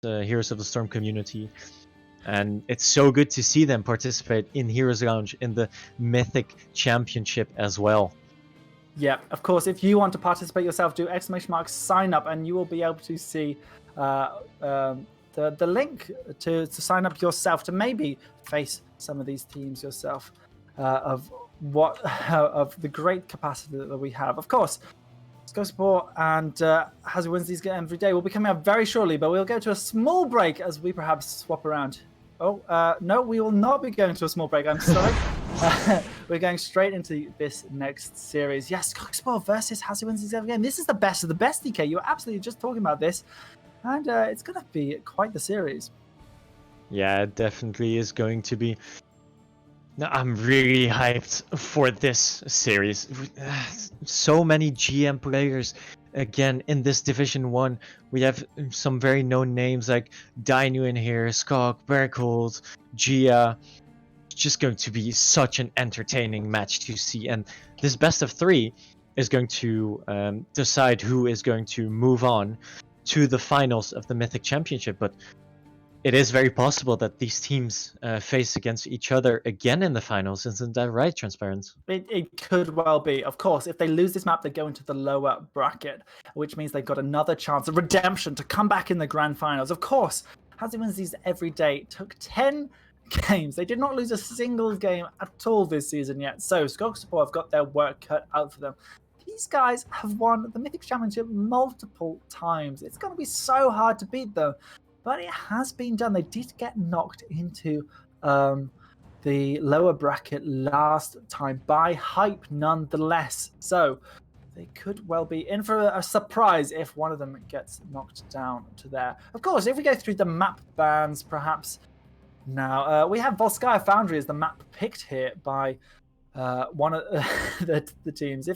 Heroes of the Storm community. And it's so good to see them participate in Heroes Lounge in the Mythic Championship as well. Yeah, of course, if you want to participate yourself, do !sign up and you will be able to see the link to sign up yourself to maybe face some of these teams yourself of the great capacity that we have. Of course, Skogsapor and HasuWinsTheseEveryday will be coming up very shortly, but we'll go to a small break as we perhaps swap around. No, we will not be going to a small break. I'm sorry. We're going straight into this next series. Yes, Skogsapor versus HasuWinsTheseEveryday. This is the best of the best, DK. You were absolutely just talking about this. And it's going to be quite the series. Yeah, it definitely is going to be. I'm really hyped for this series. So many GM players again in this Division 1. We have some very known names like Dino in here, Skog, Berkhold, Gia. Just going to be such an entertaining match to see, and this best of 3 is going to decide who is going to move on to the finals of the Mythic Championship. But it is very possible that these teams face against each other again in the finals. Isn't that right, Transparent? It could well be. Of course, if they lose this map, they go into the lower bracket, which means they've got another chance of redemption to come back in the grand finals. Of course, HasuWinsTheseEveryday took 10 games. They did not lose a single game at all this season yet. So Skogsapor have got their work cut out for them. These guys have won the Mythic Championship multiple times. It's going to be so hard to beat them, but it has been done. They did get knocked into the lower bracket last time by Hype nonetheless. So they could well be in for a surprise if one of them gets knocked down to there. Of course, if we go through the map bans, perhaps now we have Volskaya Foundry as the map picked here by one of the teams.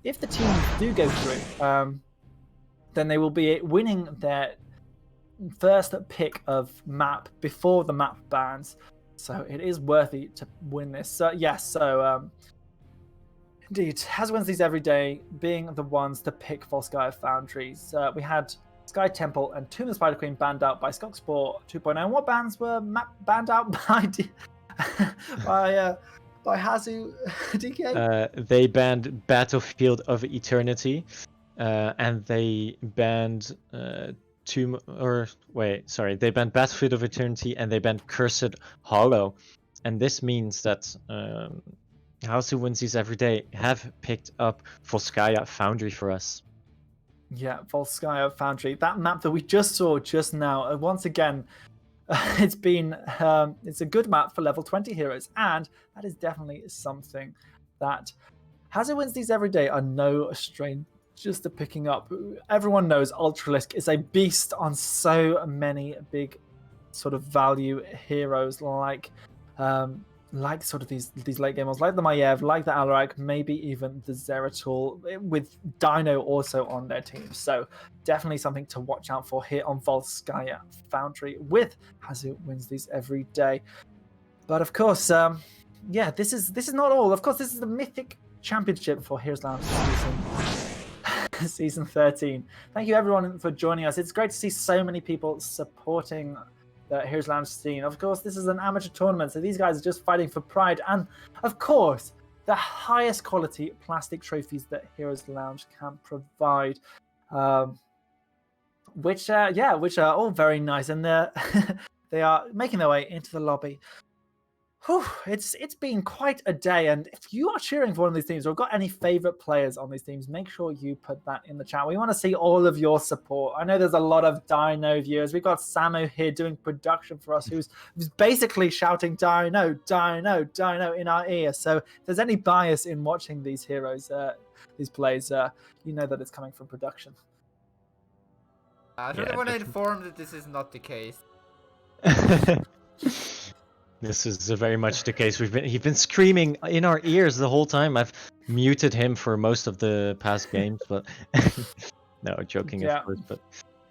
If the teams do go through, then they will be winning their first pick of map before the map bans. So it is worthy to win this. Yes, indeed, HasuWinsTheseEveryday being the ones to pick Volskaya Foundries. We had Sky Temple and Tomb of the Spider Queen banned out by Skogsapor2.0. And what bans were banned out by by Hasu, DK? They banned Battlefield of Eternity, and they banned they banned Battlefield of Eternity and they banned Cursed Hollow. And this means that HasuWinsTheseEveryday have picked up Volskaya Foundry for us. Yeah, Volskaya Foundry. That map that we just saw just now, once again, it's a good map for level 20 heroes, and that is definitely something that HasuWinsTheseEveryday are no stranger just to picking up. Everyone knows Ultralisk is a beast on so many big sort of value heroes like sort of these late gamers, like the Maiev, like the Alarak, maybe even the Zeratul, with Dino also on their team. So definitely something to watch out for here on Volskaya Foundry with HasuWinsTheseEveryday. But of course, this is not all. Of course, this is the Mythic Championship for Heroes Lounge season 13. Thank you everyone for joining us. It's great to see so many people supporting the Heroes Lounge scene. Of course, this is an amateur tournament, so these guys are just fighting for pride and, of course, the highest quality plastic trophies that Heroes Lounge can provide, which are all very nice, and they are making their way into the lobby. Whew, it's been quite a day, and if you are cheering for one of these teams or got any favorite players on these teams, make sure you put that in the chat. We want to see all of your support. I know there's a lot of Dino viewers. We've got Samu here doing production for us, who's basically shouting Dino, Dino, Dino in our ear. So if there's any bias in watching these heroes, these plays, you know that it's coming from production. I just want to inform that this is not the case. This is very much the case. He's been screaming in our ears the whole time. I've muted him for most of the past games, but no, joking, of course. But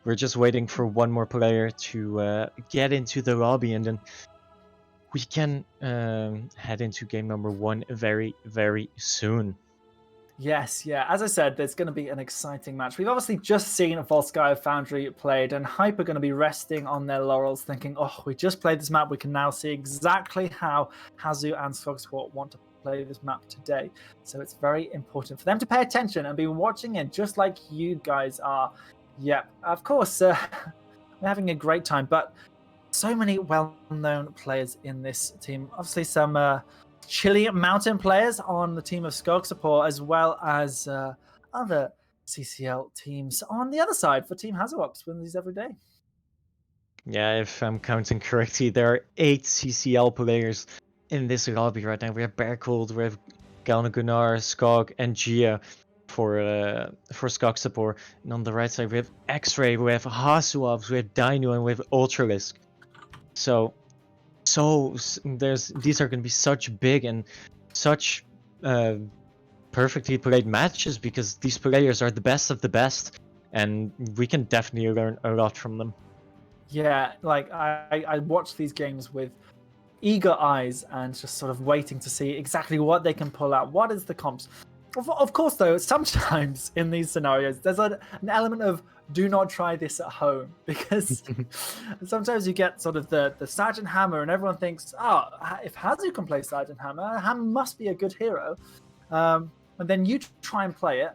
we're just waiting for one more player to get into the lobby, and then we can head into game number 1 very, very soon. Yes, yeah. As I said, there's going to be an exciting match. We've obviously just seen Volskaya Foundry played, and Hype are going to be resting on their laurels, thinking, "Oh, we just played this map. We can now see exactly how Hazu and Skogsport want to play this map today." So it's very important for them to pay attention and be watching it, just like you guys are. Yep, of course, we're having a great time, but so many well-known players in this team. Obviously, some Chile Mountain players on the team of Skogsapor, as well as other CCL teams on the other side for Team HasuWinsTheseEveryday. Yeah, if I'm counting correctly, there are 8 CCL players in this lobby right now. We have Berkold, we have Galnagunar, Skog, and Gia for Skogsapor. And on the right side, we have X-Ray, we have HasuWobs, we have Dino, and we have Ultralisk. So these are going to be such big and such perfectly played matches, because these players are the best of the best, and we can definitely learn a lot from them. Yeah, like I watch these games with eager eyes and just sort of waiting to see exactly what they can pull out. What is the comps? Of course, though, sometimes in these scenarios, there's an element of do not try this at home, because sometimes you get sort of the Sergeant Hammer, and everyone thinks, oh, if Hazu can play Sergeant Hammer, Hammer must be a good hero. And then you try and play it,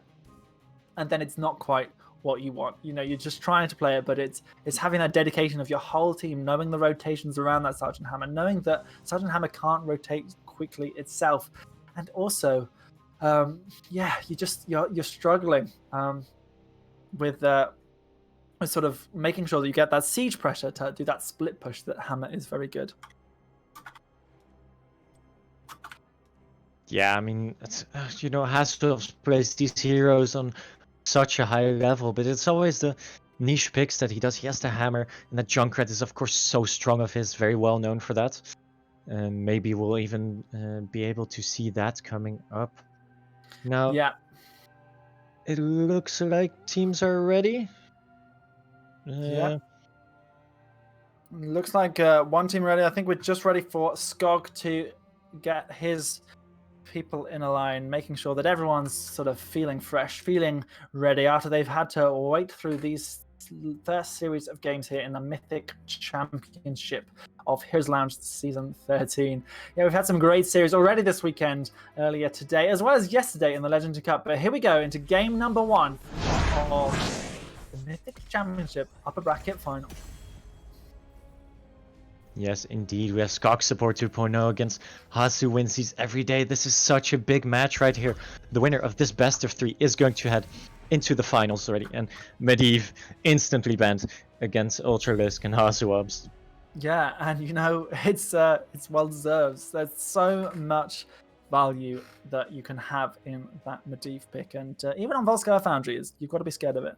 and then it's not quite what you want. You know, you're just trying to play it, but it's having that dedication of your whole team, knowing the rotations around that Sergeant Hammer, knowing that Sergeant Hammer can't rotate quickly itself, and also, you're struggling with sort of making sure that you get that siege pressure to do that split push that Hammer is very good. Yeah, I mean, Hasselhoff plays these heroes on such a high level, but it's always the niche picks that he does. He has the hammer, and that Junkrat is of course so strong of his, very well known for that. And maybe we'll even be able to see that coming up. Now, Yeah, it looks like teams are ready. yeah. Looks like one team ready. I think we're just ready for Skog to get his people in a line, making sure that everyone's sort of feeling fresh, feeling ready after they've had to wait through these first series of games here in the Mythic Championship of Heroes Lounge Season 13. Yeah, we've had some great series already this weekend, earlier today, as well as yesterday in the Legendary Cup. But here we go into game number 1 of the Mythic Championship Upper Bracket Final. Yes, indeed. We have Skogsapor2.0 against HasuWinsTheseEveryday. This is such a big match right here. The winner of this best of 3 is going to head into the finals already. And Medivh instantly banned against Ultralisk and HasuWobs. Yeah, and you know, it's well deserved. There's so much value that you can have in that Medivh pick, and even on Volskaya Foundry, you've got to be scared of it.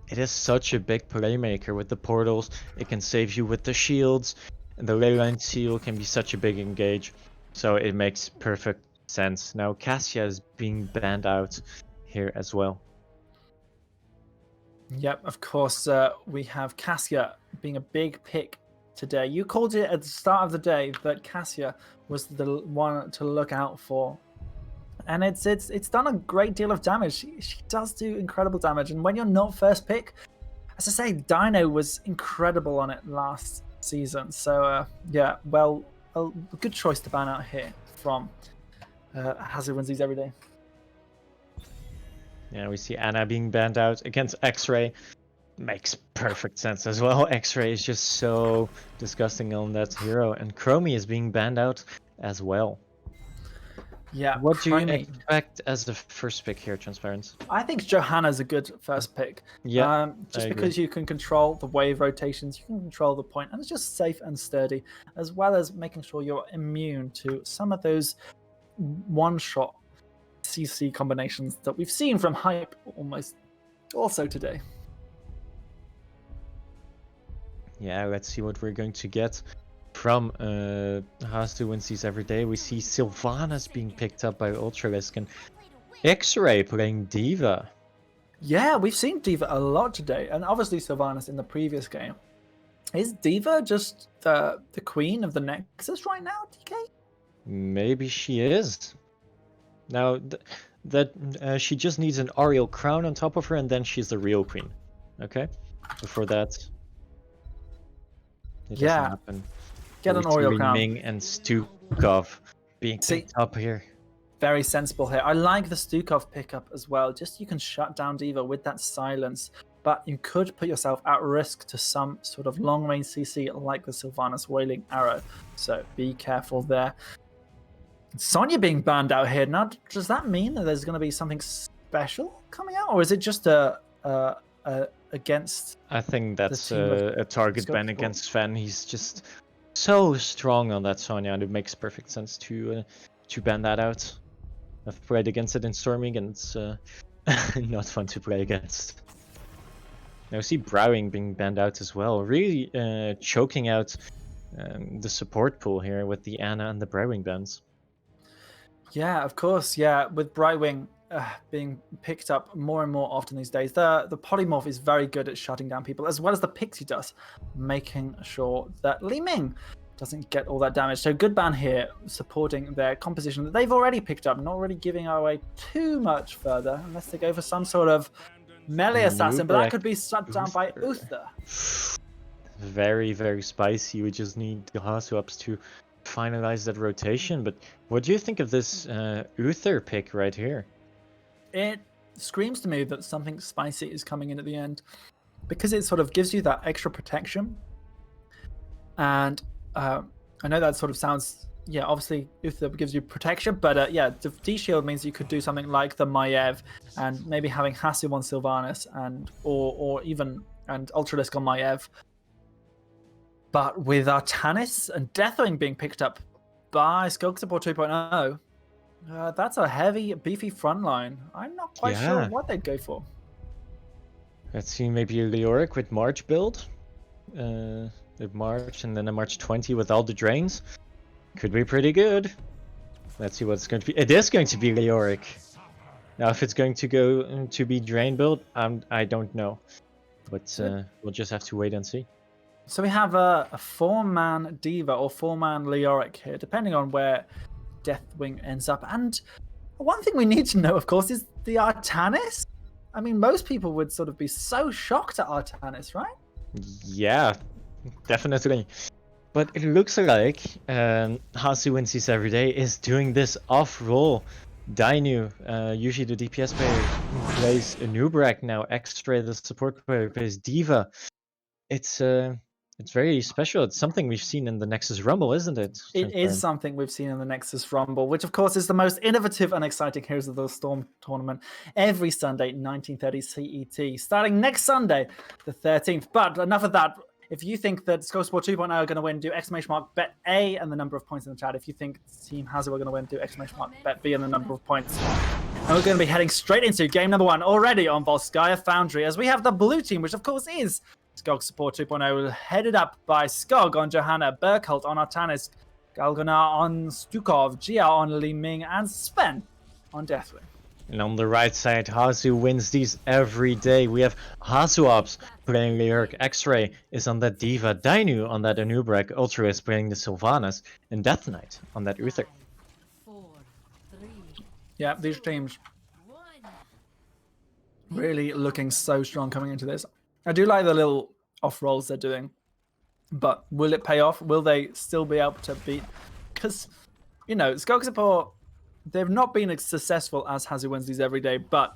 It is such a big playmaker with the portals. It can save you with the shields, and the leyline seal can be such a big engage. So it makes perfect sense. Now Cassia is being banned out here as well. Yep, of course, we have Cassia being a big pick today. You called it at the start of the day that Cassia was the one to look out for. And it's done a great deal of damage. She does do incredible damage. And when you're not first pick, as I say, Dino was incredible on it last season. So, yeah, well, a good choice to ban out here from HasuWinsTheseEveryday. Yeah, we see Anna being banned out against X-Ray. Makes perfect sense as well. X-Ray is just so disgusting on that hero. And Chromie is being banned out as well. Yeah. What do you expect as the first pick here, Transparent? I think Johanna's a good first pick. Yeah. Just because you can control the wave rotations, you can control the point, and it's just safe and sturdy, as well as making sure you're immune to some of those one-shot CC combinations that we've seen from Hype almost also today. Yeah, let's see what we're going to get from HasuWinsTheseEveryday. We see Sylvanas being picked up by Ultralisk and X-Ray playing D.Va. Yeah, we've seen D.Va a lot today, and obviously Sylvanas in the previous game. Is D.Va just the queen of the Nexus right now, DK? Maybe she is. Now, she just needs an Ariel crown on top of her, and then she's the real queen. Okay? Before that, it doesn't happen. Get an Oriole crown. Ming and Stukov being picked up here. Very sensible here. I like the Stukov pickup as well. Just you can shut down D.Va with that silence, but you could put yourself at risk to some sort of long-range CC like the Sylvanas Wailing Arrow. So be careful there. Sonya being banned out here. Now, does that mean that there's going to be something special coming out, or is it just against? I think that's a target ban against Sven. He's just so strong on that Sonya, and it makes perfect sense to ban that out. I've played against it in Storming, and it's not fun to play against. Now, see Browing being banned out as well, really choking out the support pool here with the Ana and the Browing bans. Yeah, of course. Yeah, with Brightwing being picked up more and more often these days, the Polymorph is very good at shutting down people, as well as the Pixie Dust, making sure that Li Ming doesn't get all that damage. So good ban here, supporting their composition that they've already picked up, not really giving away too much further, unless they go for some sort of melee assassin, but that could be shut down by Uther. Very, very spicy. We just need the Hasu-ups to finalize that rotation. But what do you think of this Uther pick right here? It screams to me that something spicy is coming in at the end, because it sort of gives you that extra protection. And I know that sort of sounds, yeah, obviously Uther gives you protection, but yeah, the D-Shield means you could do something like the Maiev and maybe having Hasu on Sylvanas or even Ultralisk on Maiev. But with Artanis and Deathwing being picked up by Skogsapor2.0, that's a heavy, beefy front line. I'm not quite sure what they'd go for. Let's see, maybe a Leoric with March build. The March and then a March 20 with all the drains. Could be pretty good. Let's see what it's going to be. It is going to be Leoric. Now, if it's going to go to be drain build, I don't know. But we'll just have to wait and see. So we have a 4-man D.Va or 4-man Leoric here, depending on where Deathwing ends up. And one thing we need to know, of course, is the Artanis. I mean, most people would sort of be so shocked at Artanis, right? Yeah, definitely. But it looks like HasuWinsTheseEveryday is doing this off-roll. Dainu, usually the DPS player, plays a Nubrak now. Extra, the support player, plays D.Va. It's very special. It's something we've seen in the Nexus Rumble, isn't it? It is something we've seen in the Nexus Rumble, which of course is the most innovative and exciting Heroes of the Storm tournament every Sunday, 1930 CET, starting next Sunday, the 13th. But enough of that. If you think that Skogsapor2.0 are going to win, do !bet A and the number of points in the chat. If you think Team Hasu are going to win, do !bet B and the number of points. And we're going to be heading straight into game number 1 already on Volskaya Foundry, as we have the blue team, which of course is Skogsapor2.0, headed up by Skog on Johanna, Berkholt on Artanis, Galganar on Stukov, Gia on Li Ming, and Sven on Deathwing. And on the right side, Hasu wins these every day. We have Hasu-ups playing Leoric, X-Ray is on that D.Va, Dainu on that Anubrak, Ultra is playing the Sylvanas, and Death Knight on that Uther. Yeah, these teams really looking so strong coming into this. I do like the little off rolls they're doing, but will it pay off? Will they still be able to beat? Because, you know, Skogsapor, they've not been as successful as HasuWinsTheseEveryday, but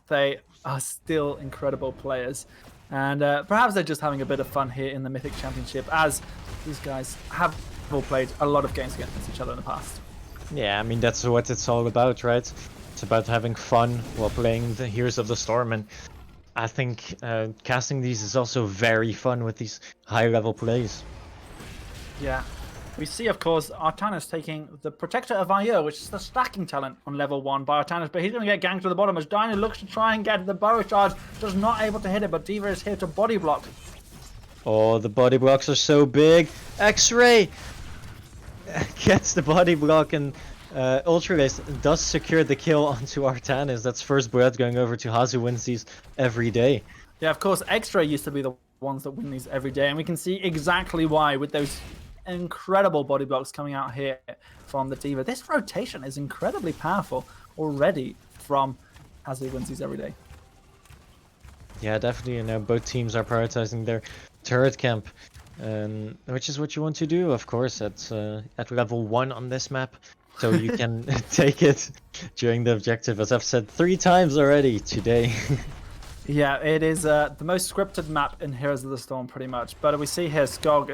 they are still incredible players. And perhaps they're just having a bit of fun here in the Mythic Championship, as these guys have all played a lot of games against each other in the past. Yeah, I mean, that's what it's all about, right? It's about having fun while playing the Heroes of the Storm, and I think casting these is also very fun with these high-level plays. Yeah. We see, of course, Artanis taking the Protector of Io, which is the stacking talent on level 1 by Artanis, but he's going to get ganked to the bottom as Dainu looks to try and get the Burrow Charge, just not able to hit it, but D.Va is here to body block. Oh, the body blocks are so big. X-Ray gets the body block, and Ultralist does secure the kill onto Artanis. That's first blood going over to HasuWinsTheseEveryday. Yeah, of course, X-Ray used to be the ones that win these every day, and we can see exactly why with those incredible body blocks coming out here from the D.Va. This rotation is incredibly powerful already from HasuWinsTheseEveryday. Yeah, definitely. And both teams are prioritizing their turret camp, which is what you want to do, of course, at level 1 on this map. So you can take it during the objective, as I've said 3 times already today. Yeah, it is the most scripted map in Heroes of the Storm, pretty much. But we see here Skog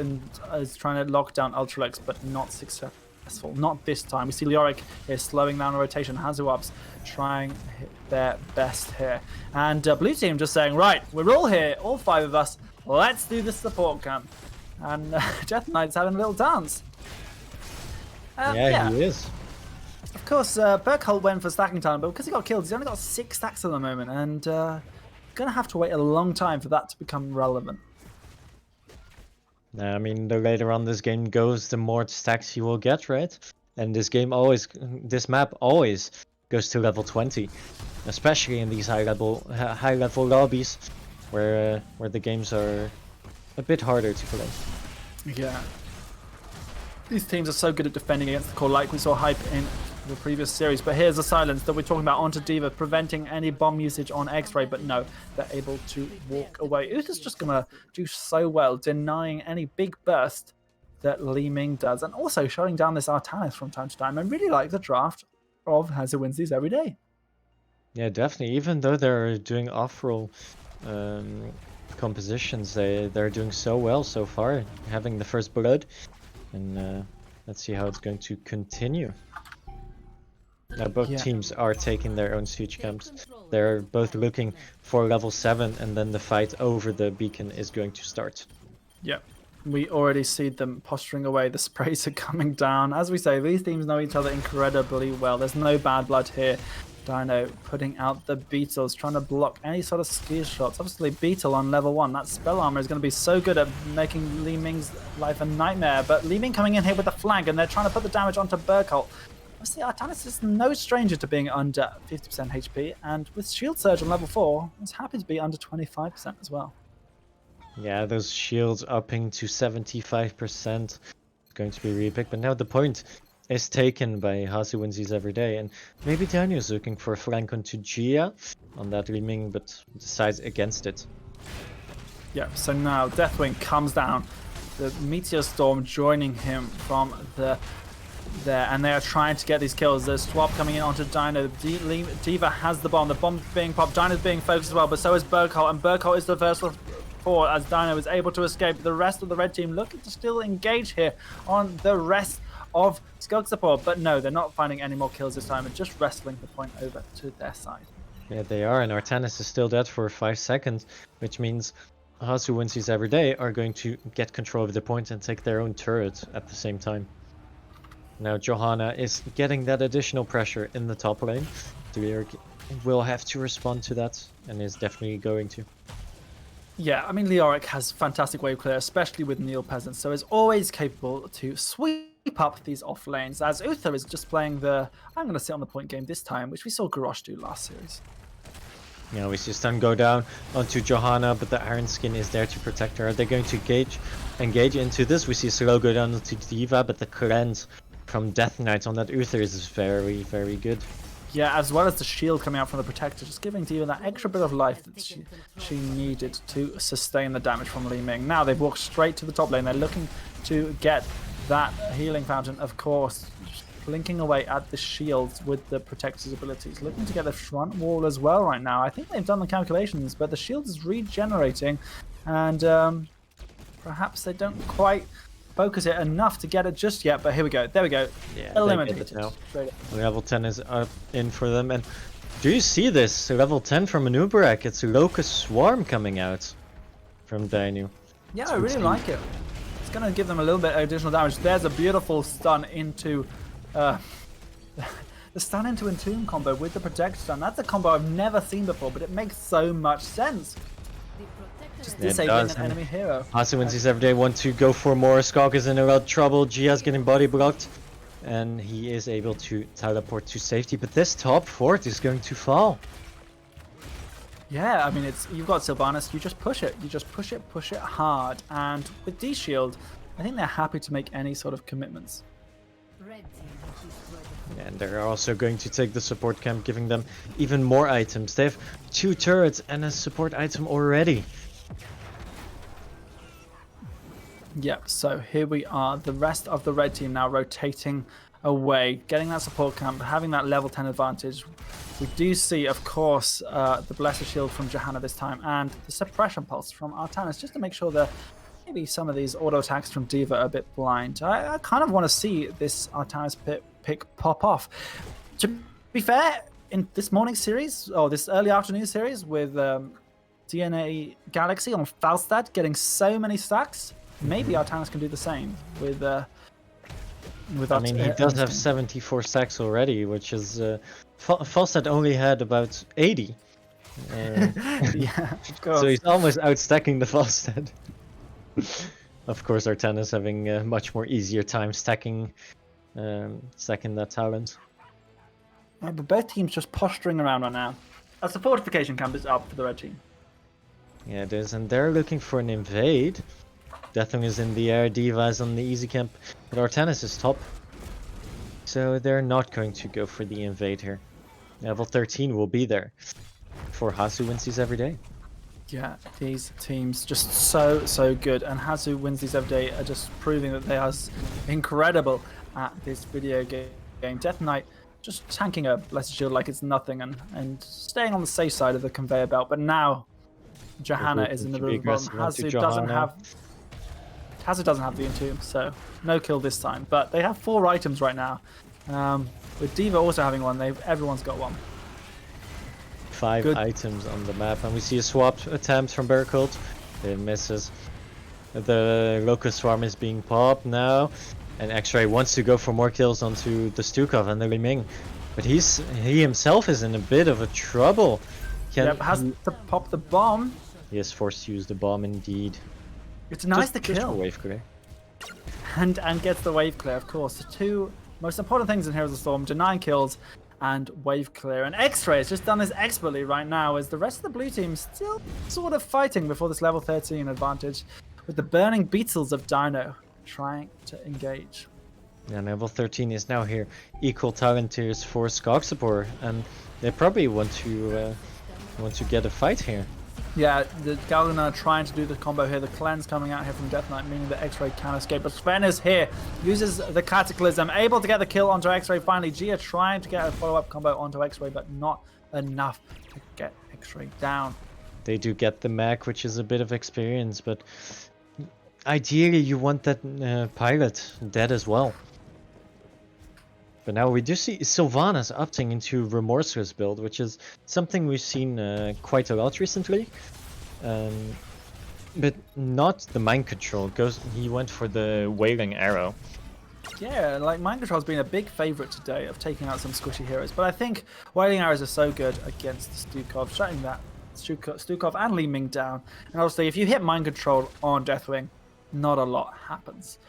is trying to lock down Ultralex, but not successful. Not this time. We see Leoric is slowing down the rotation. HasuUps trying their best here. And blue team just saying, right, we're all here, all 5 of us. Let's do the support camp. And Death Knight's having a little dance. Yeah, he is. Of course, Burkholt went for stacking time, but because he got killed, he's only got 6 stacks at the moment, and gonna have to wait a long time for that to become relevant. I mean, the later on this game goes, the more stacks you will get, right? And this map always goes to level 20, especially in these high level lobbies, where the games are a bit harder to play. Yeah. These teams are so good at defending against the core, like we saw Hype in the previous series. But here's the silence that we're talking about onto D.Va, preventing any bomb usage on X-Ray. But no, they're able to walk away. Uther's just going to do so well, denying any big burst that Li Ming does. And also shutting down this Artanis from time to time. I really like the draft of HasuWinsTheseEveryday. Yeah, definitely. Even though they're doing off-roll compositions, they're doing so well so far, having the first blood. And let's see how it's going to continue. Now both teams are taking their own siege camps. They're both looking for level 7, and then the fight over the beacon is going to start. Yep. We already see them posturing away. The sprays are coming down. As we say, these teams know each other incredibly well. There's no bad blood here. Dino putting out the Beetles, trying to block any sort of skill shots. Obviously, Beetle on level 1, that spell armor is going to be so good at making Li Ming's life a nightmare. But Li Ming coming in here with the flank, and they're trying to put the damage onto Burkholt. Obviously, Artanis is no stranger to being under 50% HP, and with Shield Surge on level 4, he's happy to be under 25% as well. Yeah, those shields upping to 75% is going to be really big. But now the point is taken by HasuWinsTheseEveryday, and maybe Daniel's looking for a flank onto Gia on that Li Ming, but decides against it. Yeah, so now Deathwing comes down, the Meteor Storm joining him from there, and they are trying to get these kills. There's swap coming in onto Dino. D.Va has the bomb's being popped, Dino's being focused as well, but so is Burkholt, and Burkholt is the first forward as Dino is able to escape. The rest of the red team looking to still engage here on the rest of Skogsapor, but no, they're not finding any more kills this time and just wrestling the point over to their side. Yeah, they are, and Artanis is still dead for 5 seconds, which means HasuWinsTheseEveryday are going to get control of the point and take their own turret at the same time. Now Johanna is getting that additional pressure in the top lane. Leoric will have to respond to that, and is definitely going to. Yeah, I mean, Leoric has fantastic wave clear, especially with Neil Peasant, so is always capable to sweep up these off lanes, as Uther is just playing the I'm going to sit on the point game this time, which we saw Garrosh do last series. Yeah, we see stun go down onto Johanna, but the Iron Skin is there to protect her. Are they going to engage into this? We see slow go down onto D.Va, but the cleanse from Death Knight on that Uther is very, very good. Yeah, as well as the shield coming out from the Protector, just giving D.Va that extra bit of life that she needed to sustain the damage from Li Ming. Now they've walked straight to the top lane. They're looking to get that healing fountain, of course, blinking away at the shields with the Protector's abilities. Looking to get the front wall as well right now. I think they've done the calculations, but the shield is regenerating, and perhaps they don't quite focus it enough to get it just yet, but here we go. There we go. Yeah, eliminated. Now. Level 10 is up in for them, and do you see this? Level 10 from Anubarak. It's a Locust Swarm coming out from Dino. Yeah, I really like it. It's going to give them a little bit of additional damage. There's a beautiful stun into the stun into Entomb combo with the Protect stun. That's a combo I've never seen before, but it makes so much sense. Just disabling an enemy hero. HasuWinsTheseEveryday want to go for more. Skog is in a lot of trouble. Gia's getting body blocked, and he is able to teleport to safety, but this top fort is going to fall. Yeah, I mean, you've got Sylvanas, you just push it. You just push it hard. And with D-Shield, I think they're happy to make any sort of commitments. And they're also going to take the support camp, giving them even more items. They have 2 turrets and a support item already. Yep, so here we are. The rest of the red team now rotating away, getting that support camp, having that level 10 advantage. We do see, of course, the Blessed Shield from Johanna this time, and the Suppression Pulse from Artanis, just to make sure that maybe some of these auto attacks from D.Va are a bit blind. I kind of want to see this Artanis pick pop off. To be fair, in this morning series, or this early afternoon series with DNA Galaxy on Falstad getting so many stacks, maybe Artanis can do the same with I mean, he does have 74 stacks already, which is... Falstad only had about 80. Yeah, of course. So he's almost outstacking the Falstad. Of course, Artanis having a much more easier time stacking that talent. Yeah, but both teams just posturing around right now. As the fortification camp is up for the red team. Yeah, it is, and they're looking for an invade. Deathwing is in the air, D.Va is on the easy camp, but Artanis is top. So they're not going to go for the invade here. Level 13 will be there for HasuWinsTheseEveryDay. Yeah, these teams just so good, and HasuWinsTheseEveryday are just proving that they are incredible at this video game. Death Knight just tanking a Blessed Shield like it's nothing and staying on the safe side of the conveyor belt, but now Johanna is in the middle of the bottom. Hasu doesn't have the Entomb, so no kill this time. But they have 4 items right now. With D.Va also having one, everyone's got one. 5 items on the map, and we see a swap attempt from Barricade. It misses. The Locust Swarm is being popped now, and X-Ray wants to go for more kills onto the Stukov and the Li Ming, but he himself is in a bit of a trouble. Has to pop the bomb. He is forced to use the bomb indeed. It's nice to kill. Wave clear. And gets the wave clear, of course. The 2 most important things in Heroes of the Storm, denying kills and wave clear. And X-Ray has just done this expertly right now, as the rest of the blue team still sort of fighting before this level 13 advantage, with the burning beetles of Dino trying to engage. Yeah, level 13 is now here. Equal talent tiers for Skogsapor, and they probably want to get a fight here. Yeah, the Galgana trying to do the combo here. The cleanse coming out here from Death Knight, meaning that X-Ray can escape. But Sven is here, uses the Cataclysm, able to get the kill onto X-Ray finally. Gia trying to get a follow-up combo onto X-Ray, but not enough to get X-Ray down. They do get the mech, which is a bit of experience, but ideally you want that pilot dead as well. But now we do see Sylvanas opting into Remorseless build, which is something we've seen quite a lot recently. But not the mind control. He went for the Wailing Arrow. Yeah, like mind control's been a big favorite today of taking out some squishy heroes. But I think Wailing Arrows are so good against Stukov, shutting that Stukov and Li Ming down. And obviously, if you hit mind control on Deathwing, not a lot happens.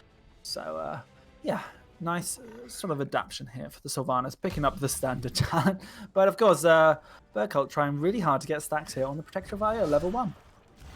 So yeah. Nice sort of adaptation here for the Sylvanas, picking up the standard talent. But of course, Burkholt trying really hard to get stacks here on the Protector of Io, level 1.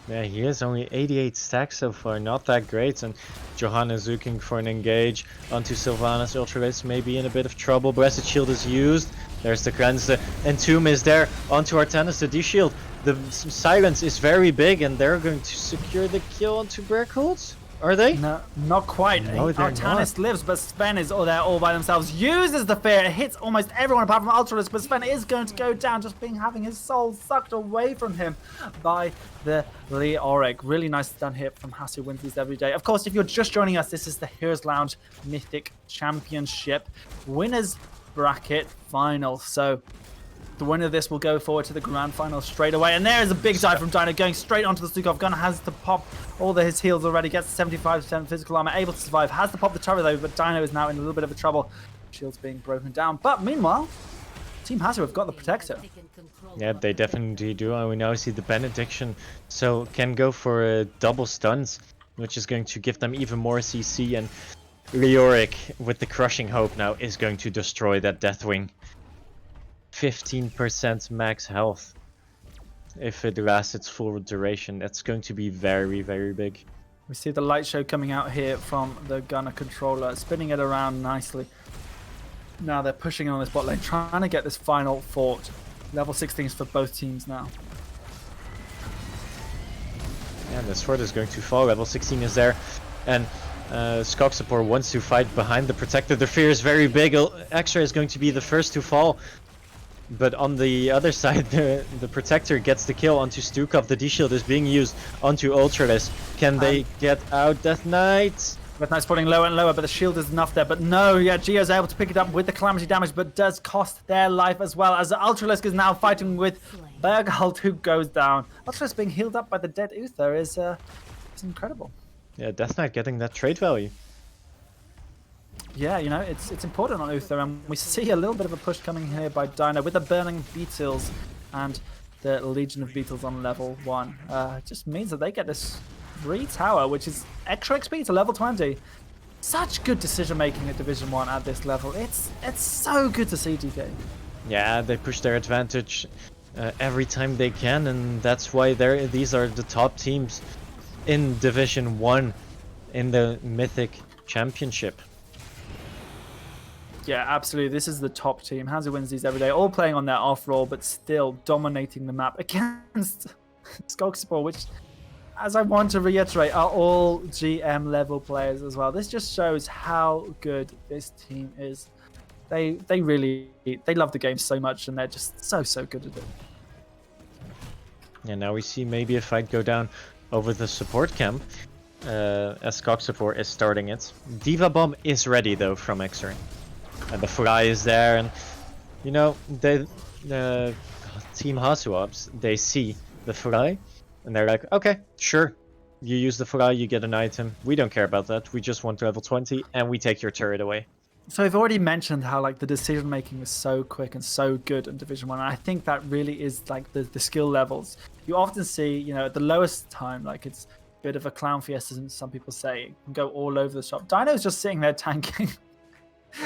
Yeah, he has only 88 stacks so far, not that great. And Johanna is looking for an engage onto Sylvanas. Ultralisk may be in a bit of trouble. Blessed Shield is used. There's the cleanse. The Entomb is there onto Artanis, the D-Shield. The silence is very big, and they're going to secure the kill onto Burkholt. Are they? No, not quite. No, Artanis lives, but Sven is there all by themselves. Uses the fear, hits almost everyone apart from Ultralisk, but Sven is going to go down, just having his soul sucked away from him by the Leoric. Really nice done here from HasuWinsTheseEveryday. Of course, if you're just joining us, this is the Heroes Lounge Mythic Championship Winners Bracket Final. So the winner of this will go forward to the grand final straight away. And there is a big dive from Dino, going straight onto the Stukov. Gunner has to pop all his heals already, gets 75% physical armor, able to survive. Has to pop the turret though, but Dino is now in a little bit of a trouble. Shield's being broken down. But meanwhile, Team Hasu have got the Protector. Yeah, they definitely do. And we now see the Benediction, so can go for double stuns, which is going to give them even more CC. And Leoric, with the Crushing Hope now, is going to destroy that Deathwing. 15% max health. if it lasts its full duration. That's going to be very, very big. We see the light show coming out here from the gunner controller, spinning it around nicely. Now they're pushing on this bot lane, trying to get this final fort. Level 16s for both teams now. And the sword is going to fall. Level 16 is there. And Skogsapor wants to fight behind the protector. The fear is very big. X-Ray is going to be the first to fall. But on the other side, the protector gets the kill onto Stukov. The D-shield is being used onto Ultralisk. Can they get out? Death Knight? Death Knight's falling lower and lower, but the shield is enough there. But no, yeah, Gio's able to pick it up with the calamity damage, but does cost their life as well, as Ultralisk is now fighting with Bergholt, who goes down. Ultralisk being healed up by the dead Uther is incredible. Yeah, Death Knight getting that trade value. Yeah, you know, it's important on Uther, and we see a little bit of a push coming here by Dino with the Burning Beetles and the Legion of Beetles on level 1. It just means that they get this free tower, which is extra XP to level 20. Such good decision making at Division 1 at this level. It's so good to see, DK. Yeah, they push their advantage every time they can, and that's why these are the top teams in Division 1 in the Mythic Championship. Yeah, absolutely. This is the top team. HasuWinsTheseEveryday, all playing on their off roll, but still dominating the map against Skogsapor, which, as I want to reiterate, are all GM level players as well. This just shows how good this team is. They love the game so much, and they're just so good at it. Yeah, now we see maybe a fight go down over the support camp, as Skogsapor is starting it. Diva Bomb is ready though from X-Ray. And the Fly is there, and you know, the Team HasuOps, they see the Fly, and they're like, okay, sure, you use the Fly, you get an item, we don't care about that, we just want level 20, and we take your turret away. So I've already mentioned how like the decision making is so quick and so good in Division 1, and I think that really is like the skill levels. You often see, you know, at the lowest time, like it's a bit of a clown fiesta, as some people say, it can go all over the shop. Dino's just sitting there tanking.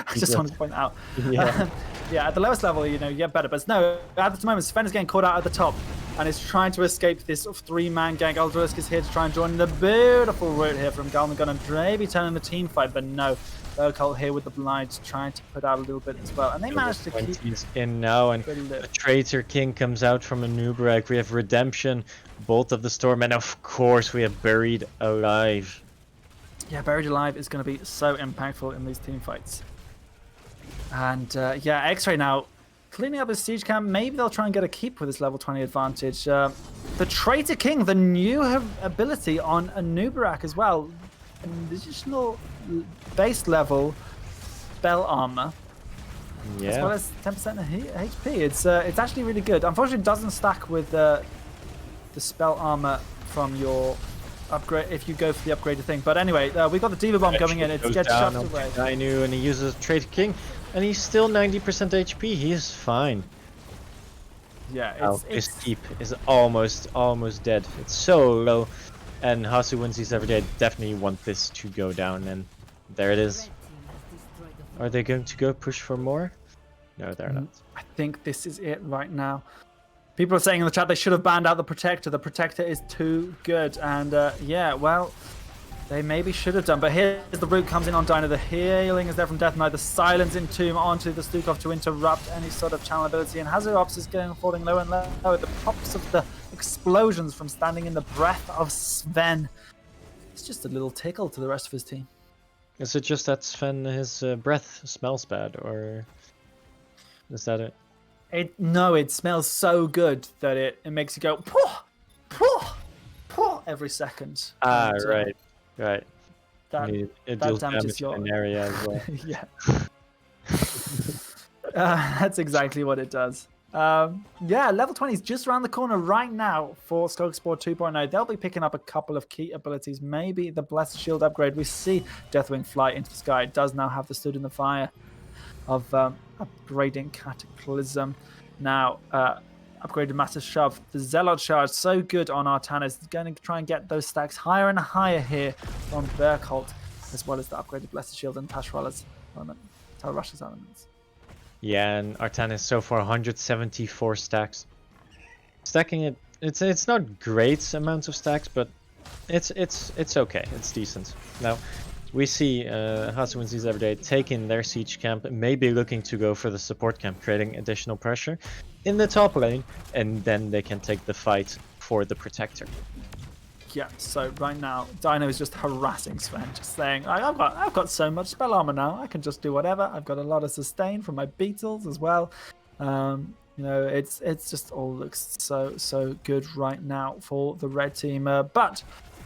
I just want to point out. Yeah. Yeah, at the lowest level, you know, you get better. But no, at the moment, Sven is getting caught out at the top and is trying to escape this sort of three-man gang. Ultralisk is here to try and join the beautiful route here from Galmagon and maybe turning the team fight, but no. Bergholt here with the blind, trying to put out a little bit as well. And they managed to keep... He's in now, and a Traitor King comes out from a Nubrek. We have Redemption, Bolt of the Storm, and of course we have Buried Alive. Yeah, Buried Alive is going to be so impactful in these team fights. And yeah, X-Ray now cleaning up his siege camp. Maybe they'll try and get a keep with his level 20 advantage. The Traitor King, the new ability on a Nubarak as well. An additional base level spell armor. Yeah. As well as 10% HP. It's actually really good. Unfortunately, it doesn't stack with the spell armor from your upgrade if you go for the upgraded thing. But anyway, we got the Diva Bomb coming in. It gets shot away. I knew, and he uses Traitor King, and he's still 90% HP. He is fine. Yeah, his keep is almost dead. It's so low, and HasuWinsTheseEveryday definitely want this to go down, and there it is. Are they going to go push for more? No, they're not. I think this is it right now. People are saying in the chat they should have banned out the Protector. The Protector is too good. And yeah, well, they maybe should have done. But here's the root comes in on Dino. The healing is there from Death Knight. The Silence Entomb onto the Stukov to interrupt any sort of channel ability. And HasuOps is falling lower and lower. The pops of the explosions from standing in the breath of Sven. It's just a little tickle to the rest of his team. Is it just that Sven, his breath smells bad, or is that it? No, it smells so good that it makes you go pooh, pooh, pooh every second. Ah, right. That damages your area as well. Yeah. That's exactly what it does. Yeah, level 20 is just around the corner right now for Skogsapor2.0. They'll be picking up a couple of key abilities. Maybe the Blessed Shield upgrade. We see Deathwing fly into the sky. It does now have the Stood in the Fire of upgrading Cataclysm. Now, upgraded Massive Shove. The Zealot Charge, so good on Artanis. Going to try and get those stacks higher and higher here from Bergholt, as well as the upgraded Blessed Shield and Tashrala's element, Talrash's elements. Yeah, and Artanis so far 174 stacks. Stacking it It's not great amounts of stacks, but it's okay. It's decent. Now we see HasuWinsTheseEveryday taking their siege camp, maybe looking to go for the support camp, creating additional pressure in the top lane, and then they can take the fight for the protector. Yeah, so right now, Dino is just harassing Sven, just saying, I've got so much spell armor now, I can just do whatever. I've got a lot of sustain from my beetles as well. You know, it's just all looks so good right now for the red team. But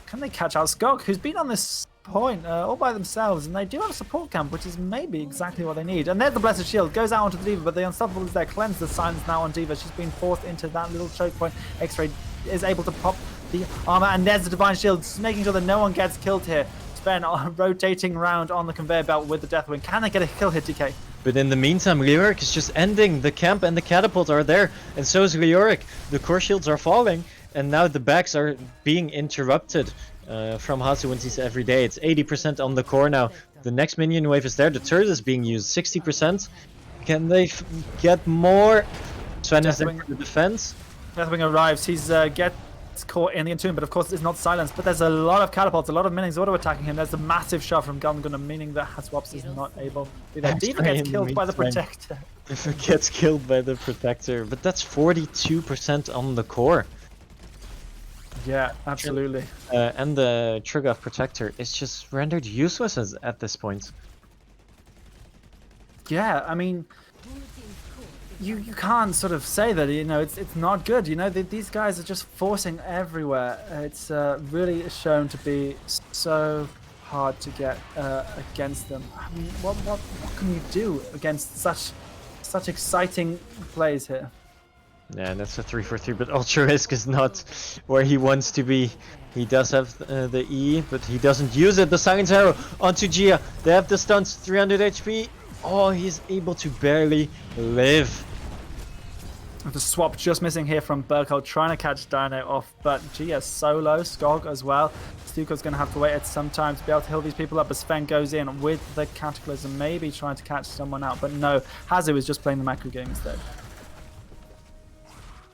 can they catch out Skog, who's been on this point all by themselves, and they do have a support camp, which is maybe exactly what they need. And there's the Blessed Shield, goes out onto the Diva, but the Unstoppable is there. Cleanse the silence now on Diva. She's been forced into that little choke point. X-Ray is able to pop the armor, and there's the Divine Shield, making sure that no one gets killed here. Sven rotating around on the conveyor belt with the Deathwing. Can they get a kill here, DK? But in the meantime, Leoric is just ending the camp, and the catapults are there, and so is Leoric. The core shields are falling, and now the backs are being interrupted from HasuWinsTheseEveryday. It's 80% on the core now. The next minion wave is there. The turret is being used 60%. Can they get more? Sven is there for the defense. Deathwing arrives. He's gets caught in the entomb, but of course it's not silenced. But there's a lot of catapults, a lot of minions auto-attacking him. There's a massive shove from Gungunner, meaning that HasuWinsThese is not able to do that. Diva gets killed by the Protector. Diva gets killed by the Protector, but that's 42% on the core. Yeah, absolutely. And the Trigger Protector is just rendered useless at this point. Yeah, I mean, you can't sort of say that, you know, it's not good. You know, these guys are just forcing everywhere. It's really shown to be so hard to get against them. I mean, what can you do against such exciting plays here? Yeah, that's a 3-for-3, but Ultrarisk is not where he wants to be. He does have the E, but he doesn't use it. The Silence Arrow onto Gia. They have the stunts, 300 HP. Oh, he's able to barely live. The swap just missing here from Burkhold, trying to catch Dino off, but Gia solo, Skog as well. Stuko's going to have to wait at some time to be able to heal these people up as Sven goes in with the Cataclysm, maybe trying to catch someone out, but no, Hazu is just playing the macro game instead.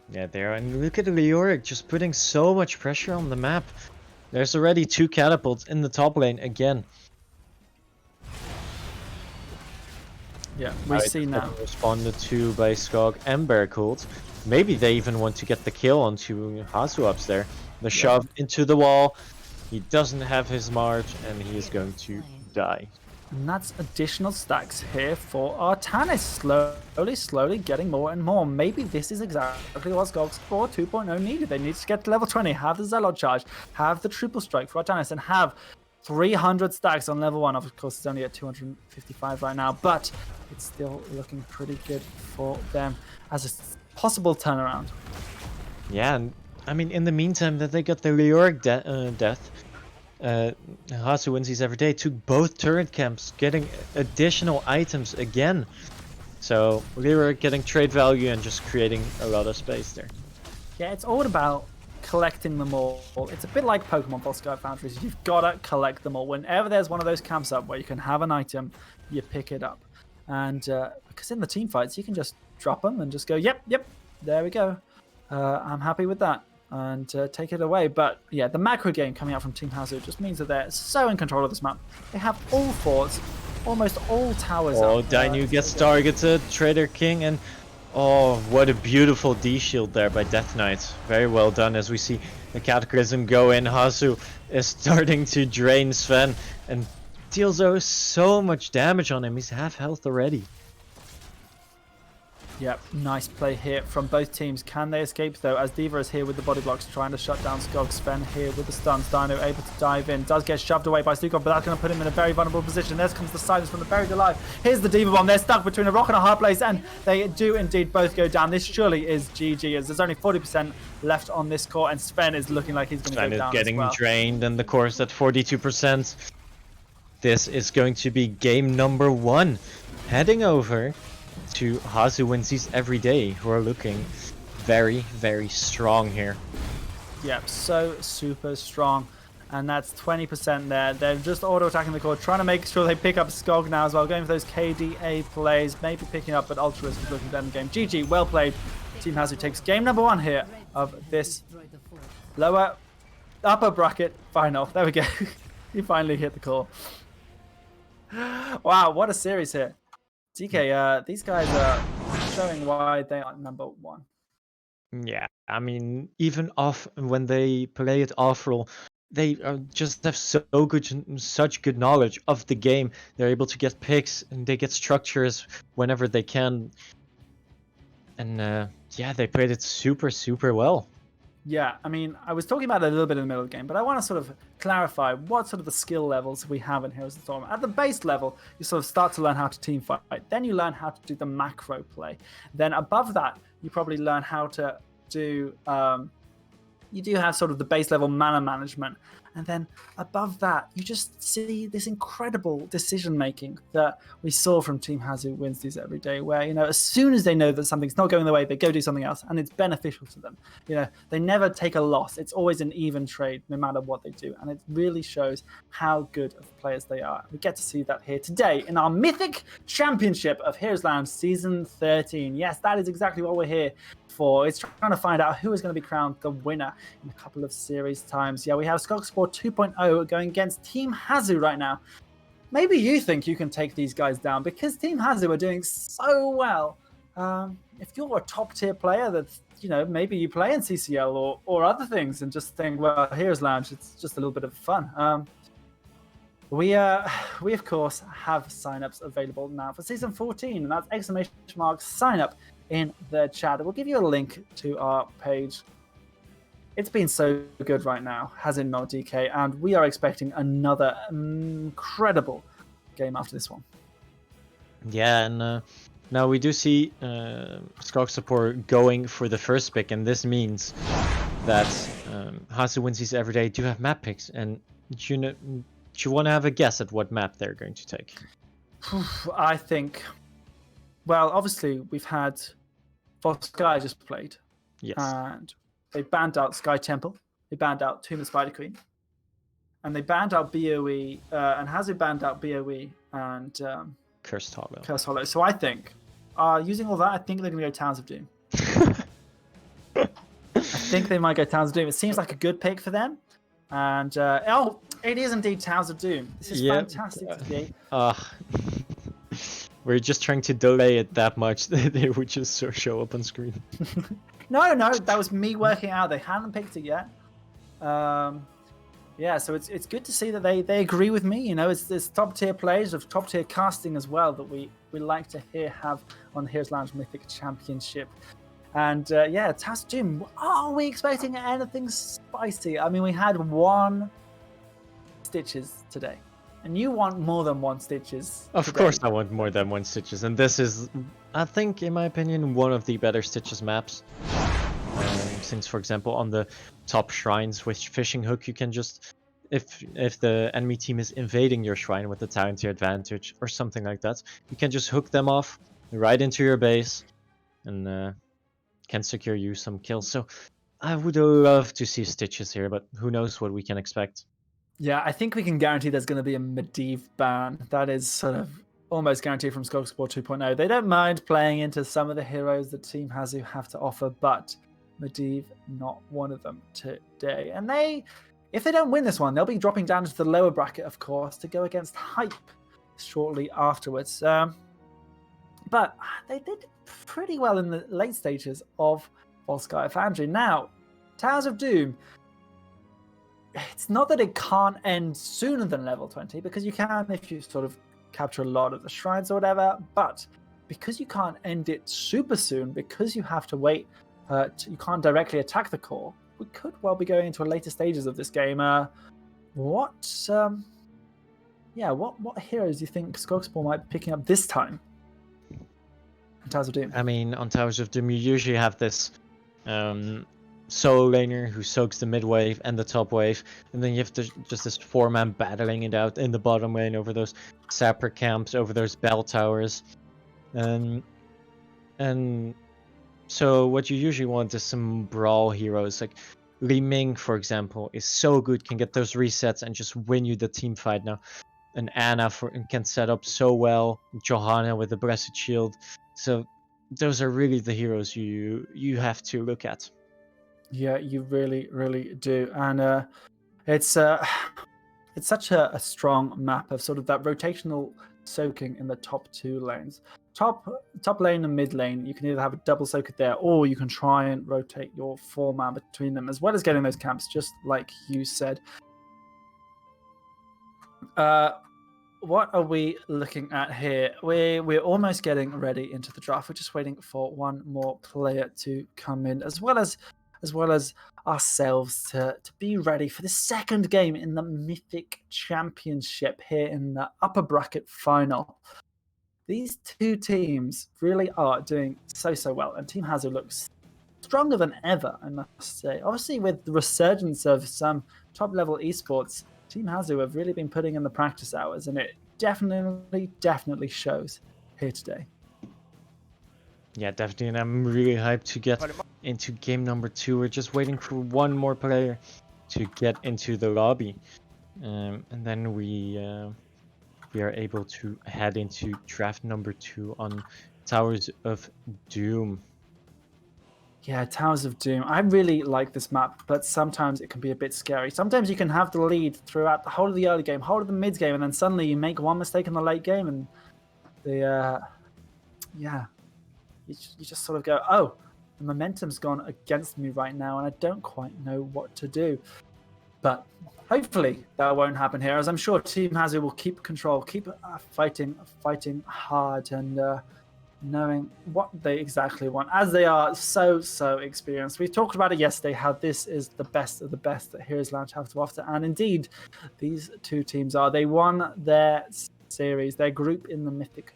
Yeah, there, and look at Leoric just putting so much pressure on the map. There's already 2 catapults in the top lane again. Yeah, we see now. Responded to by Skog and Berkult. Maybe they even want to get the kill onto Hasu up there. The shove into the wall. He doesn't have his march, and he is going to die. And that's additional stacks here for Artanis. Slowly getting more and more. Maybe this is exactly what Skogsapor 2.0 needed. They need to get to level 20, have the Zealot charge, have the triple strike for Artanis, and have 300 stacks on level 1. Of course, it's only at 255 right now, but it's still looking pretty good for them as a possible turnaround. Yeah, and I mean, in the meantime that they got the Leoric death, HasuWinsTheseEveryday took both turret camps, getting additional items again. So Leoric getting trade value and just creating a lot of space there. Yeah, it's all about collecting them all. It's a bit like Pokemon for Sky Foundries. You've got to collect them all. Whenever there's one of those camps up where you can have an item, you pick it up. And because in the team fights, you can just drop them and just go, yep, there we go. I'm happy with that. And take it away. But yeah, the macro game coming out from Team Hasu just means that they're so in control of this map. They have all forts, almost all towers. Oh, Dainu gets targeted, Trader King, and oh, what a beautiful D shield there by Death Knight. Very well done. As we see the Cataclysm go in, Hasu is starting to drain Sven and deals so much damage on him. He's half health already. Yep, nice play here from both teams. Can they escape though, as Diva is here with the body blocks trying to shut down Skog. Sven here with the stuns. Dino able to dive in. Does get shoved away by Stukov, but that's going to put him in a very vulnerable position. There comes the silence from the buried alive. Here's the Diva bomb. They're stuck between a rock and a hard place, and they do indeed both go down. This surely is GG, as there's only 40% left on this core, and Sven is looking like he's going to go down. Sven is getting as well. drained, and the core is at 42%. This is going to be game number 1. Heading over to HasuWinsTheseEveryday, who are looking very, very strong here. Yep, so super strong. And that's 20% there. They're just auto-attacking the core, trying to make sure they pick up Skog now as well, going for those KDA plays, maybe picking up, but Ultrarisk is looking better in the game. GG, well played. Team Hasu takes game number 1 here of this upper bracket final. There we go. You finally hit the call. Wow, what a series here. DK, these guys are showing why they are #1. Yeah, I mean, even off when they play it off roll, they just have such good knowledge of the game. They're able to get picks and they get structures whenever they can. And yeah, they played it super well. Yeah, I mean, I was talking about it a little bit in the middle of the game, but I want to sort of clarify what sort of the skill levels we have in Heroes of the Storm. At the base level, you sort of start to learn how to team fight. Then you learn how to do the macro play. Then above that, you probably learn how to do... you do have sort of the base level mana management. And then above that, you just see this incredible decision making that we saw from Team Hasu Wins These Every Day, where, you know, as soon as they know that something's not going their way, they go do something else and it's beneficial to them. You know, they never take a loss. It's always an even trade, no matter what they do. And it really shows how good of players they are. We get to see that here today in our Mythic Championship of Heroes Lounge Season 13. Yes, that is exactly what we're here for. It's trying to find out who is going to be crowned the winner in a couple of series times. Yeah, we have Skogsapor2.0 going against Team Hasu right now. Maybe you think you can take these guys down because Team Hasu are doing so well. If you're a top tier player that's, you know, maybe you play in CCL or other things and just think, well, here's Lounge, it's just a little bit of fun. We of course have signups available now for Season 14, and that's !! sign up in the chat. We'll give you a link to our page. It's been so good right now, has it not, DK? And we are expecting another incredible game after this one. Yeah, and now we do see Skogsapor going for the first pick, and this means that HasuWinsTheseEveryDay do have map picks, and do you want to have a guess at what map they're going to take? I think, well, obviously we've had Sky just played. Yes. And they banned out Sky Temple. They banned out Tomb of Spider Queen. And they banned out BOE. And Hasu banned out BOE and Cursed Hollow. Cursed Hollow. So I think, using all that, I think they're going to go Towns of Doom. I think they might go Towns of Doom. It seems like a good pick for them. And, oh, it is indeed Towns of Doom. This is fantastic to see. We're just trying to delay it that much that they would just show up on screen. No, that was me working out. They hadn't picked it yet. Yeah, so it's good to see that they agree with me. You know, it's top tier players of top tier casting as well that we like to have on the Heroes Lounge Mythic Championship. And yeah, Towns of Doom. Are we expecting anything spicy? I mean, we had 1 Stitches today. And you want more than 1 Stitches. Of course I want more than 1 Stitches. And this is, I think, in my opinion, one of the better Stitches maps. Since, for example, on the top shrines with Fishing Hook, you can just, if the enemy team is invading your shrine with the talent tier advantage or something like that, you can just hook them off right into your base and can secure you some kills. So I would love to see Stitches here, but who knows what we can expect. Yeah, I think we can guarantee there's going to be a Medivh ban. That is sort of almost guaranteed from Skogsapor 2.0. They don't mind playing into some of the heroes that Team Hasu have to offer, but Medivh not one of them today. And if they don't win this one, they'll be dropping down into the lower bracket, of course, to go against Hype shortly afterwards. But they did pretty well in the late stages of Volskaya Foundry. Now, Towers of Doom, it's not that it can't end sooner than level 20, because you can if you sort of capture a lot of the shrines or whatever, but because you can't end it super soon, because you have to wait, you can't directly attack the core, we could well be going into later stages of this game. What heroes do you think Skogsapor might be picking up this time on Towers of Doom? I mean, on Towers of Doom, you usually have this solo laner who soaks the mid wave and the top wave, and then you have just this 4-man battling it out in the bottom lane over those sapper camps, over those bell towers, and so what you usually want is some brawl heroes. Like Li Ming, for example, is so good, can get those resets and just win you the team fight now. And Anna can set up so well, Johanna with the Blessed Shield. So those are really the heroes you have to look at. Yeah, you really, really do. And it's such a strong map of sort of that rotational soaking in the top two lanes. Top lane and mid lane, you can either have a double soaker there, or you can try and rotate your 4-man between them, as well as getting those camps, just like you said. What are we looking at here? We're almost getting ready into the draft. We're just waiting for one more player to come in, as well as ourselves to be ready for the second game in the Mythic Championship here in the upper bracket final. These two teams really are doing so well, and Team Hazu looks stronger than ever, I must say. Obviously, with the resurgence of some top-level esports, Team Hazu have really been putting in the practice hours, and it definitely shows here today. Yeah, definitely, and I'm really hyped to get into game number 2. We're just waiting for one more player to get into the lobby, and then we are able to head into draft number 2 on Towers of Doom. Yeah, Towers of Doom. I really like this map, but sometimes it can be a bit scary. Sometimes you can have the lead throughout the whole of the early game, whole of the mid game, and then suddenly you make one mistake in the late game, and you just sort of go, oh, the momentum's gone against me right now, and I don't quite know what to do. But hopefully that won't happen here, as I'm sure Team Hazu will keep control, keep fighting hard, and knowing what they exactly want, as they are so experienced. We talked about it yesterday, how this is the best of the best that Heroes Lounge have to offer, and indeed these two teams are. They won their series, their group in the Mythic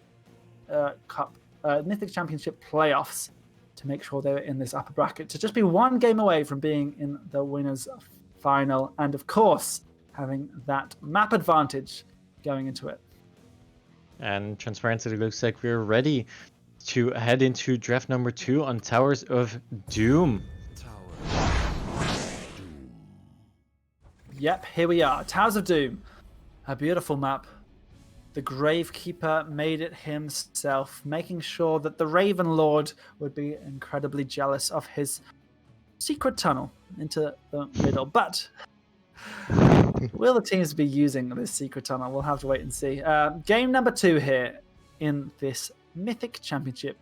Cup, Mythic Championship playoffs, to make sure they were in this upper bracket, to just be one game away from being in the winners final, and of course having that map advantage going into it. And transparently, it looks like we're ready to head into draft number 2 on Towers of Doom. Yep, here we are. Towers of Doom. A beautiful map. The Gravekeeper made it himself, making sure that the Raven Lord would be incredibly jealous of his secret tunnel into the middle. But will the teams be using this secret tunnel? We'll have to wait and see. Game number 2 here in this Mythic Championship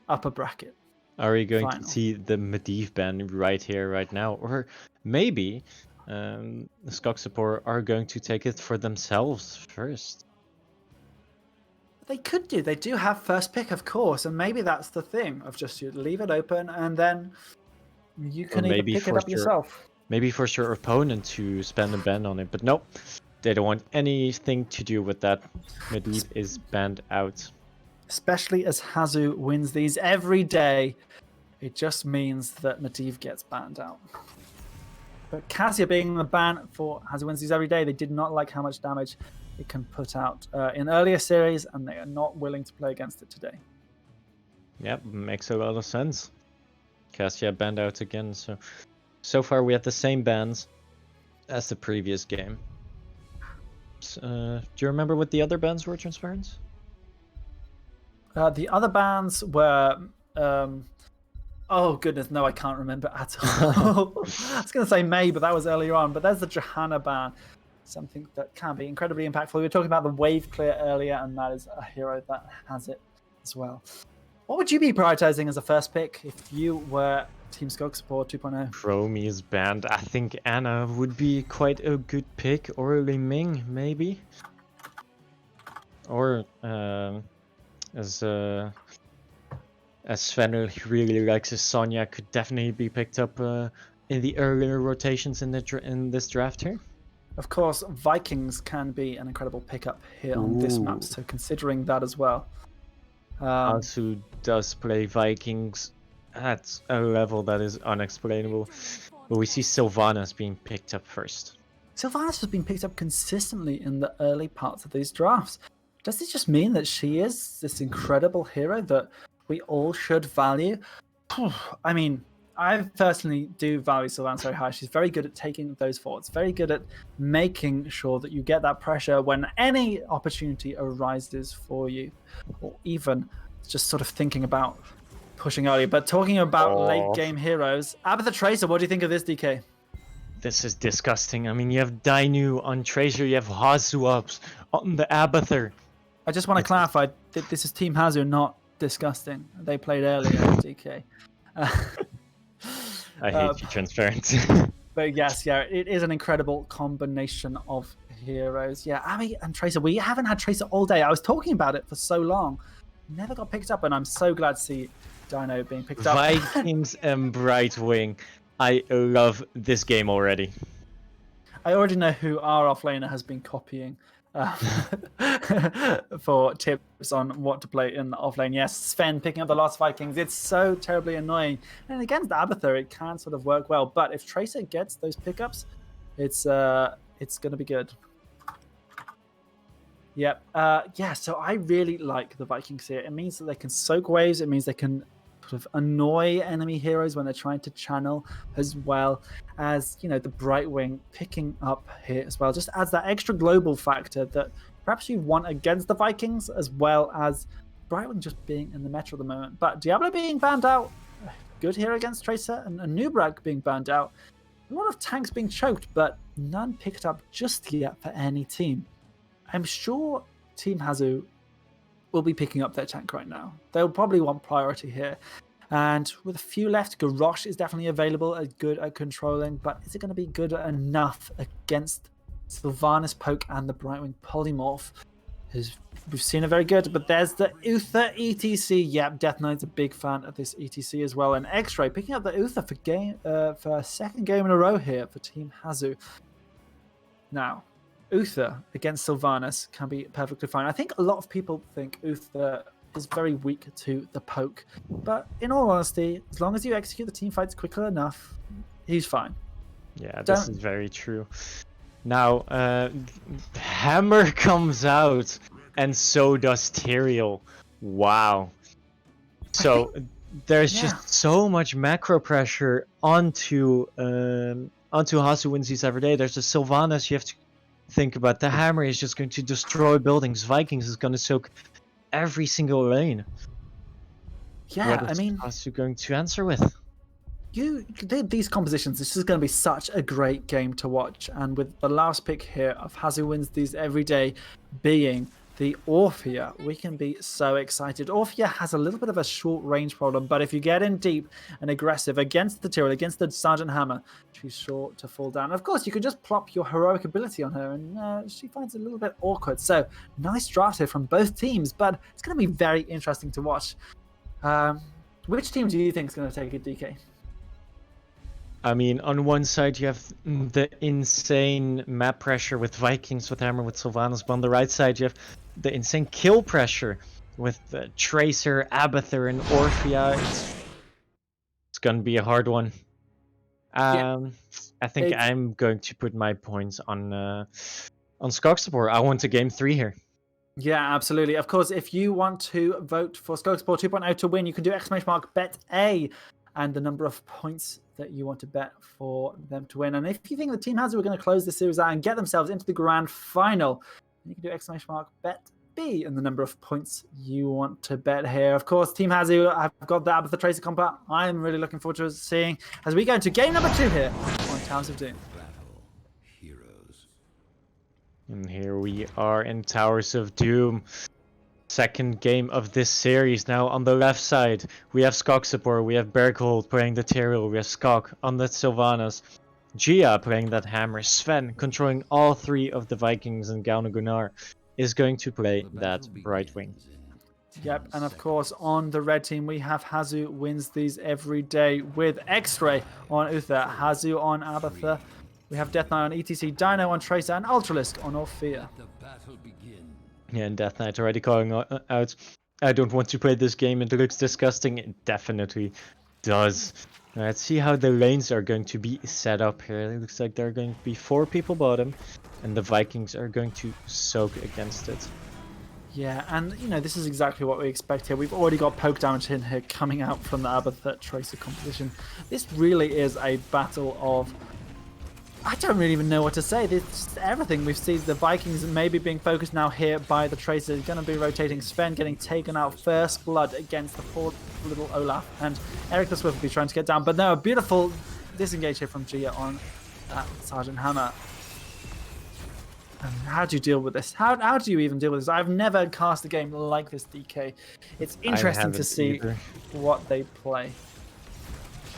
upper bracket. Are we going Final. to see the Medivh ban right here, right now? Or maybe the Skogsapor are going to take it for themselves first? They could do. They do have first pick, of course, and maybe that's the thing, of just you leave it open and then you can either pick it up yourself. Maybe force your opponent to spend a ban on it, but nope. They don't want anything to do with that. Medivh is banned out. Especially as Hazu wins these every day, it just means that Medivh gets banned out. But Cassia being the ban for Hazu wins these every day, they did not like how much damage it can put out in earlier series, and they are not willing to play against it today. Yep, makes a lot of sense. Cassia banned out again, so far we have the same bans as the previous game. Do you remember what the other bans were, Transparent? The other bans were... oh, goodness, no, I can't remember at all. I was going to say May, but that was earlier on. But there's the Johanna ban, something that can be incredibly impactful. We were talking about the wave clear earlier, and that is a hero that has it as well. What would you be prioritizing as a first pick if you were Team Skogsapor 2.0? Chromie is banned. I think Anna would be quite a good pick, or Li Ming, maybe. Or as Sven really likes his Sonya, could definitely be picked up in the earlier rotations in this draft here. Of course, Vikings can be an incredible pickup here on this map, so considering that as well. Hazu does play Vikings at a level that is unexplainable, but we see Sylvanas being picked up first. Sylvanas has been picked up consistently in the early parts of these drafts. Does it just mean that she is this incredible hero that we all should value? I mean, I personally do value Sylvanas very high. She's very good at taking those forwards, very good at making sure that you get that pressure when any opportunity arises for you, or even just sort of thinking about pushing early. But talking about late Oh. game heroes, Abathur Tracer, what do you think of this, DK? This is disgusting. I mean, you have Dainu on Tracer, you have HasuUps on the Abathur. I just want to clarify that this is Team Hasu, not disgusting. They played earlier, DK. I hate to be transparent. But yes, yeah, it is an incredible combination of heroes. Yeah, Abby and Tracer. We haven't had Tracer all day. I was talking about it for so long. Never got picked up, and I'm so glad to see Dino being picked up. Vikings and Brightwing. I love this game already. I already know who our offlaner has been copying for tips on what to play in the offlane. Yes, Sven picking up the last Vikings. It's so terribly annoying. And against Abathur, it can sort of work well. But if Tracer gets those pickups, it's going to be good. Yep. Yeah, so I really like the Vikings here. It means that they can soak waves. It means they can sort of annoy enemy heroes when they're trying to channel, as well as, you know, the Brightwing picking up here as well. Just adds that extra global factor that perhaps you want against the Vikings, as well as Brightwing just being in the meta at the moment. But Diablo being banned out, good here against Tracer, and Nubrak being banned out. A lot of tanks being choked, but none picked up just yet for any team. I'm sure Team Hasu will be picking up their tank right now. They'll probably want priority here. And with a few left, Garrosh is definitely available, good at controlling, but is it going to be good enough against Sylvanas Poke and the Brightwing Polymorph? We've seen it very good, but there's the Uther ETC. Yep, Death Knight's a big fan of this ETC as well. And X-Ray picking up the Uther for a second game in a row here for Team Hasu. Now, Uther against Sylvanas can be perfectly fine. I think a lot of people think Uther is very weak to the poke, but in all honesty, as long as you execute the team fights quickly enough, he's fine. Yeah, this is very true. Now, Hammer comes out, and so does Tyrael. Wow. So there's just so much macro pressure onto HasuWinsTheseEveryDay. There's a Sylvanas. You have to think about the Hammer is just going to destroy buildings. Vikings is going to soak every single lane. Yeah, what is I mean, Hasu going to answer with? These compositions, this is going to be such a great game to watch. And with the last pick here of HasuWinsTheseEveryday being the Orphea, we can be so excited. Orphea has a little bit of a short range problem, but if you get in deep and aggressive against the Tyrael, against the Sergeant Hammer, she's sure to fall down. Of course, you can just plop your heroic ability on her, and she finds it a little bit awkward. So, nice draft here from both teams, but it's going to be very interesting to watch. Which team do you think is going to take it, DK? I mean, on one side you have the insane map pressure with Vikings, with Hammer, with Sylvanas, but on the right side you have the insane kill pressure with Tracer, Abathur, and Orphea. It's gonna be a hard one. I think I'm going to put my points on Skogsapor. I want a game 3 here. Yeah, absolutely. Of course, if you want to vote for Skogsapor2.0 to win, you can do !bet A and the number of points that you want to bet for them to win. And if you think the Team Hasu are going to close this series out and get themselves into the grand final, you can do !bet B and the number of points you want to bet here. Of course, Team Hasu have got the Abathur Tracer combat. I'm really looking forward to seeing as we go into game number 2 here on Towers of Doom. And here we are in Towers of Doom. Second game of this series. Now on the left side we have Skogsapor, we have Berghold playing the Tyrael, we have Skog on the Sylvanas, Gia playing that Hammer, Sven controlling all 3 of the Vikings, and Gauna Gunnar is going to play that Brightwing. Yep, and of course on the red team we have HasuWinsTheseEveryday with X-Ray on Uther, Hasu on Abathur, we have Death Knight on ETC, Dino on Tracer, and Ultralisk on Orphea. Yeah, and Death Knight already calling out, I don't want to play this game, it looks disgusting. It definitely does. Let's see how the lanes are going to be set up here. It looks like there are going to be 4 people bottom, and the Vikings are going to soak against it. Yeah, and you know, this is exactly what we expect here. We've already got poke damage in here coming out from the Abathur Tracer composition. This really is a battle of I don't really even know what to say. This everything we've seen. The Vikings maybe being focused now here by the Tracer. Going to be rotating. Sven getting taken out. First blood against the poor little Olaf. And Eric the Swift will be trying to get down. But no, a beautiful disengage here from Gia on Sergeant Hammer. How do you deal with this? How do you even deal with this? I've never cast a game like this, DK. It's interesting to see what they play.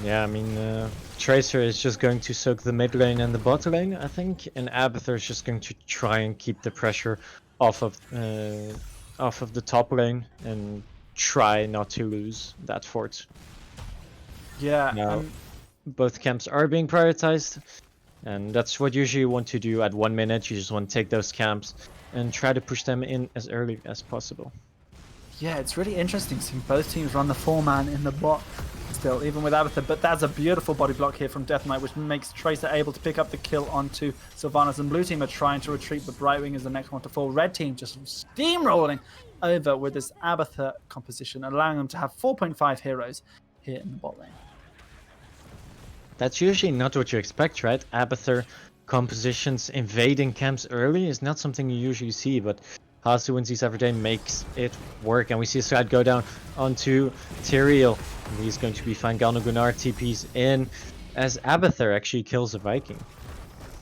Yeah, I mean, Tracer is just going to soak the mid lane and the bot lane, I think, and Abathur is just going to try and keep the pressure off of the top lane and try not to lose that fort. Yeah. Now, both camps are being prioritized, and that's what usually you want to do at 1 minute. You just want to take those camps and try to push them in as early as possible. Yeah, it's really interesting seeing both teams run the 4-man in the bot still, even with Abathur. But that's a beautiful body block here from Death Knight, which makes Tracer able to pick up the kill onto Sylvanas. And blue team are trying to retreat, but Brightwing is the next one to fall. Red team just steamrolling over with this Abathur composition, allowing them to have 4.5 heroes here in the bot lane. That's usually not what you expect, right? Abathur compositions invading camps early is not something you usually see, but HasuWinsTheseEveryday makes it work, and we see a slide go down onto Tyrael. He's going to be fine. Galno Gunnar TPs in as Abathur actually kills a Viking.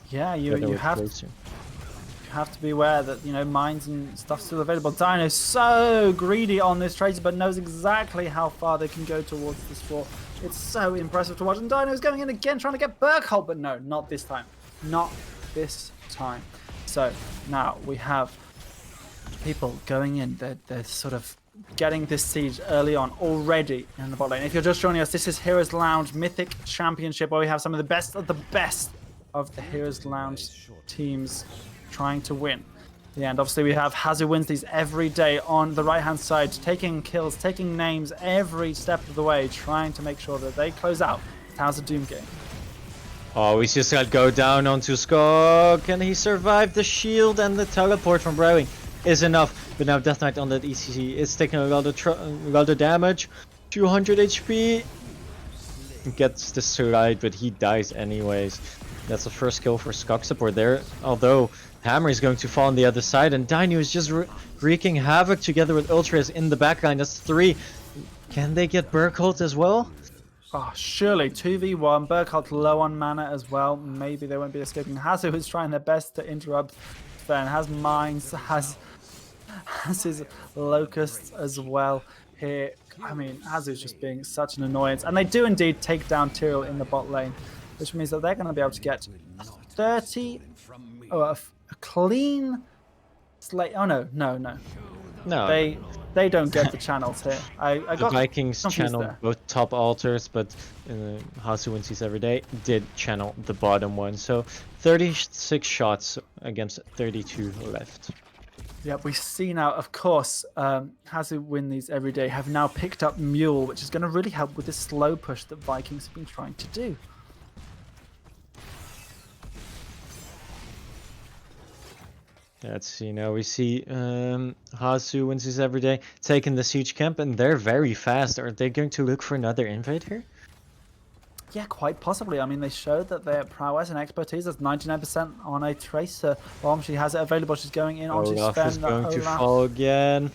Yeah, you have to be aware that, you know, mines and stuff still available. Dino's so greedy on this Tracer, but knows exactly how far they can go towards this fort. It's so impressive to watch. And Dino's going in again, trying to get Burkhold, but no, not this time. Not this time. So now we have people going in. They're sort of getting this siege early on already in the bot lane. If you're just joining us, this is Heroes Lounge Mythic Championship, where we have some of the best of the Heroes Lounge teams trying to win. Yeah, and obviously we have HasuWinsTheseEveryday on the right-hand side, taking kills, taking names every step of the way, trying to make sure that they close out the Towers of Doom game. Oh, we just got go down onto Skog, and he survived the shield, and the teleport from Browning is enough. But now Death Knight on that ECC is taking a lot of damage. 200 HP. Gets the slide, but he dies anyways. That's the first kill for Skogsapor there. Although Hammer is going to fall on the other side, and Dino is just wreaking havoc together with Ultras in the backline. That's 3. Can they get Burkhold as well? Oh, surely 2v1. Burkhold low on mana as well. Maybe they won't be escaping. Hasu is trying their best to interrupt Sven. Has mines, has his locusts as well here. I mean, Hazu's just being such an annoyance. And they do indeed take down Tyrael in the bot lane, which means that they're going to be able to get 30, a clean slate. Oh, no. They don't get the channels here. I got the Vikings channeled there. both top altars, but HasuWinsTheseEveryday did channel the bottom one. So 36 shots against 32 left. Yeah, we see now, of course, HasuWinsTheseEveryday have now picked up Mule, which is going to really help with this slow push that Vikings have been trying to do. Let's see, now we see HasuWinsTheseEveryday taking the siege camp, and they're very fast. Are they going to look for another invade here? Yeah, quite possibly. I mean, they showed that their prowess and expertise is 99% on a Tracer bomb. She has it available. She's going in onto Olaf Sven. is going to fall again.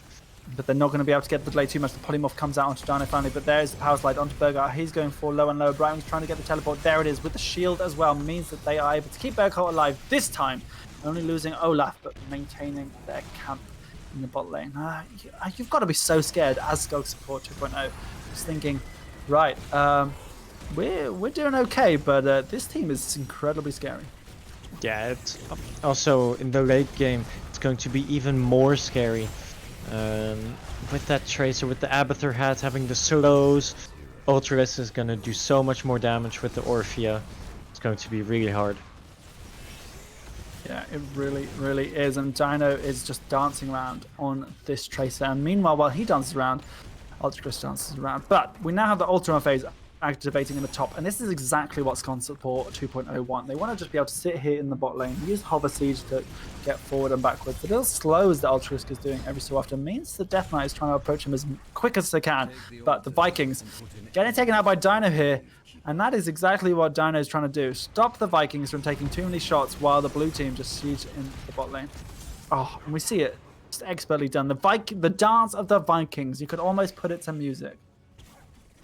But they're not going to be able to get the delay too much. The polymorph comes out onto Dino finally, but there's the power slide onto Burger. He's going for low and low. Brightwing's trying to get the teleport. There it is with the shield as well. Means that they are able to keep Burger alive this time. Only losing Olaf, but maintaining their camp in the bot lane. You've got to be so scared as Skogsapor2.0. Just thinking, right, we're doing okay, but this team is incredibly scary. Yeah, it's also in the late game, it's going to be even more scary. With that Tracer, with the Abathur hat, having the slows, Ultralis is going to do so much more damage with the Orphea. It's going to be really hard. Yeah, it really, really is. And Dino is just dancing around on this Tracer. And meanwhile, while he dances around, Ultralis dances around. But we now have the Ultima phase activating in the top. And this is exactly what Skogsapor2.0 want. They want to just be able to sit here in the bot lane, use Hover Siege to get forward and backwards. The little slows that Ultralis is doing every so often means the Death Knight is trying to approach him as quick as they can. But the Vikings getting taken out by Dino here. And that is exactly what Dino is trying to do. Stop the Vikings from taking too many shots while the blue team just siege in the bot lane. Oh, and we see it. Just expertly done. The dance of the Vikings. You could almost put it to music.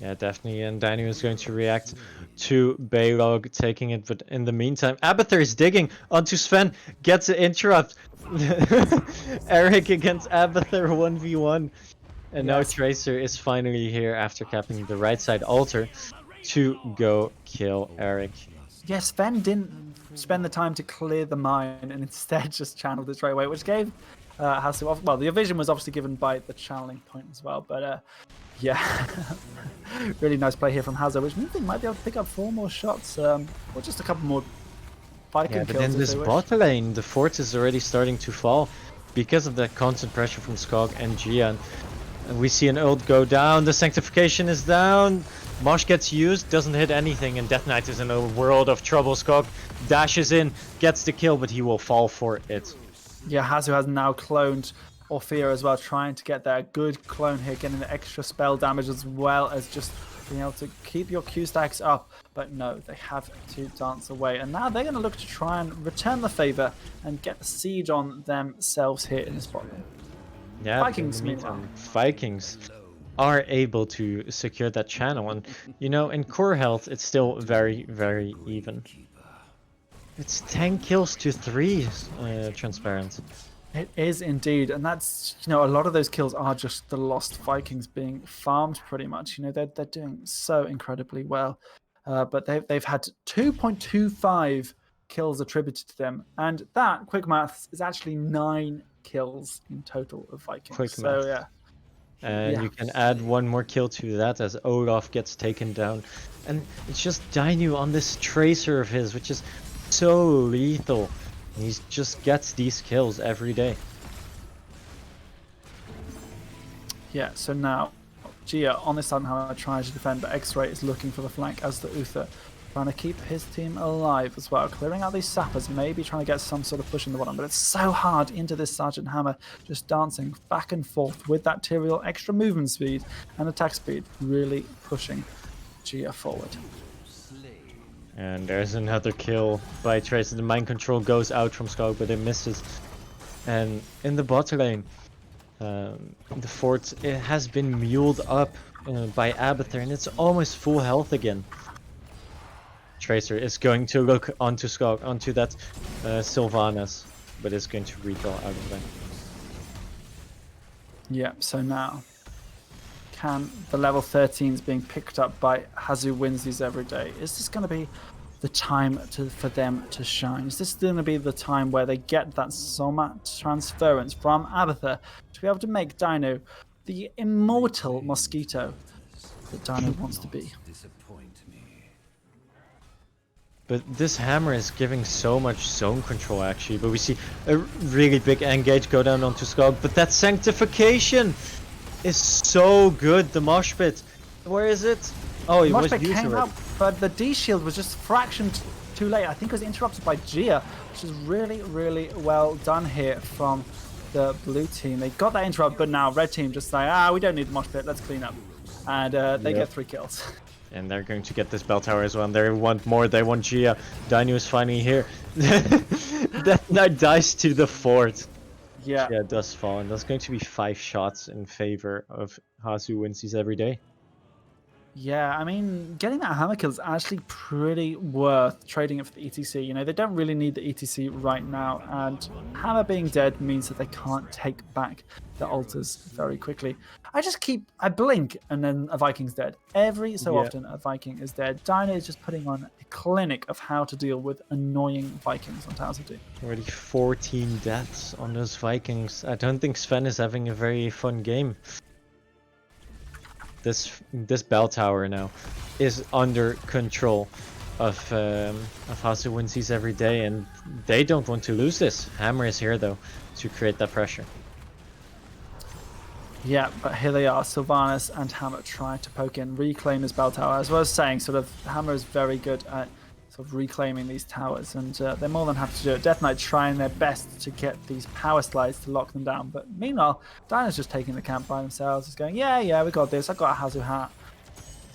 Yeah, definitely. And Dino is going to react to Baylog taking it. But in the meantime, Abathur is digging onto Sven. Gets an interrupt. Eric against Abathur 1v1. And now Tracer is finally here after capping the right side altar to go kill Eric. Yes, Sven didn't spend the time to clear the mine and instead just channeled it straight away, which gave Hasu... Well, the evasion was obviously given by the channeling point as well, but yeah. Really nice play here from Hasu, which means they might be able to pick up 4 more shots, or just a couple more Viking kills. But in this bot lane, the fort is already starting to fall because of that constant pressure from Skog and Gian. And we see an ult go down, the sanctification is down, Mosh gets used, doesn't hit anything, and Death Knight is in a world of trouble. Skog dashes in, gets the kill, but he will fall for it. Yeah, Hasu has now cloned Orphea as well, trying to get that good clone here, getting the extra spell damage as well as just being able to keep your Q stacks up. But no, they have to dance away. And now they're going to look to try and return the favor and get the siege on themselves here in this bot lane. Yeah, Vikings, meanwhile. Vikings are able to secure that channel. And, you know, in core health, it's still very, very even. It's 10 kills to 3, transparent. It is indeed, and that's, you know, a lot of those kills are just the lost Vikings being farmed pretty much. You know, they're doing so incredibly well, but they've had 2.25 kills attributed to them, and that, quick maths, is actually 9 kills in total of Vikings. Quick maths. Yeah. And you can add 1 more kill to that as Olaf gets taken down. And it's just Dainu on this Tracer of his, which is so lethal. He just gets these kills every day. Yeah, so now Gia on this side how tries to defend, but X-Ray is looking for the flank as the Uther, trying to keep his team alive as well, clearing out these sappers, maybe trying to get some sort of push in the bottom, but it's so hard into this Sergeant Hammer, just dancing back and forth with that Tyrael extra movement speed and attack speed, really pushing Gia forward. And there's another kill by Tracer. The mind control goes out from Skog, but it misses. And in the bot lane, the fort, it has been muled up by Abathur, and it's almost full health again. Tracer is going to look onto Skog, onto that Sylvanas, but it's going to recall out of that. Yeah, so now can the level 13s being picked up by HasuWinsTheseEveryDay? Is this going to be the time for them to shine? Is this going to be the time where they get that Soma transference from Abathur to be able to make Dino the immortal mosquito that Dino wants to be? But this hammer is giving so much zone control actually, but we see a really big engage go down onto Skog, but that sanctification is so good. The mosh pit, where is it? Oh, it was used came already. up, but the D shield was just fractioned too late. I think it was interrupted by Gia, which is really, really well done here from the blue team. They got that interrupt, but now red team just like, we don't need the mosh pit, let's clean up. And they get 3 kills. And they're going to get this bell tower as well. And they want more. They want Gia. Dainu is finally here. Death Knight dies to the fort. Yeah. Yeah, it does fall. And that's going to be 5 shots in favor of HasuWinsTheseEveryday. Yeah, I mean, getting that hammer kill is actually pretty worth trading it for the ETC. You know, they don't really need the ETC right now, and hammer being dead means that they can't take back the altars very quickly. I blink, and then a Viking's dead. Every so often, a Viking is dead. Dino is just putting on a clinic of how to deal with annoying Vikings on Towers of Doom. Already 14 deaths on those Vikings. I don't think Sven is having a very fun game. This bell tower now is under control of HasuWinsTheseEveryday, and they don't want to lose this. Hammer is here though to create that pressure. Yeah, but here they are, Sylvanas and Hammer trying to poke in, reclaim this bell tower. As I was saying, sort of Hammer is very good at sort of reclaiming these towers, and they're more than happy to do it. Death Knight trying their best to get these power slides to lock them down, but meanwhile, Dino's just taking the camp by themselves. He's going, yeah, we got this. I got a Hasu hat.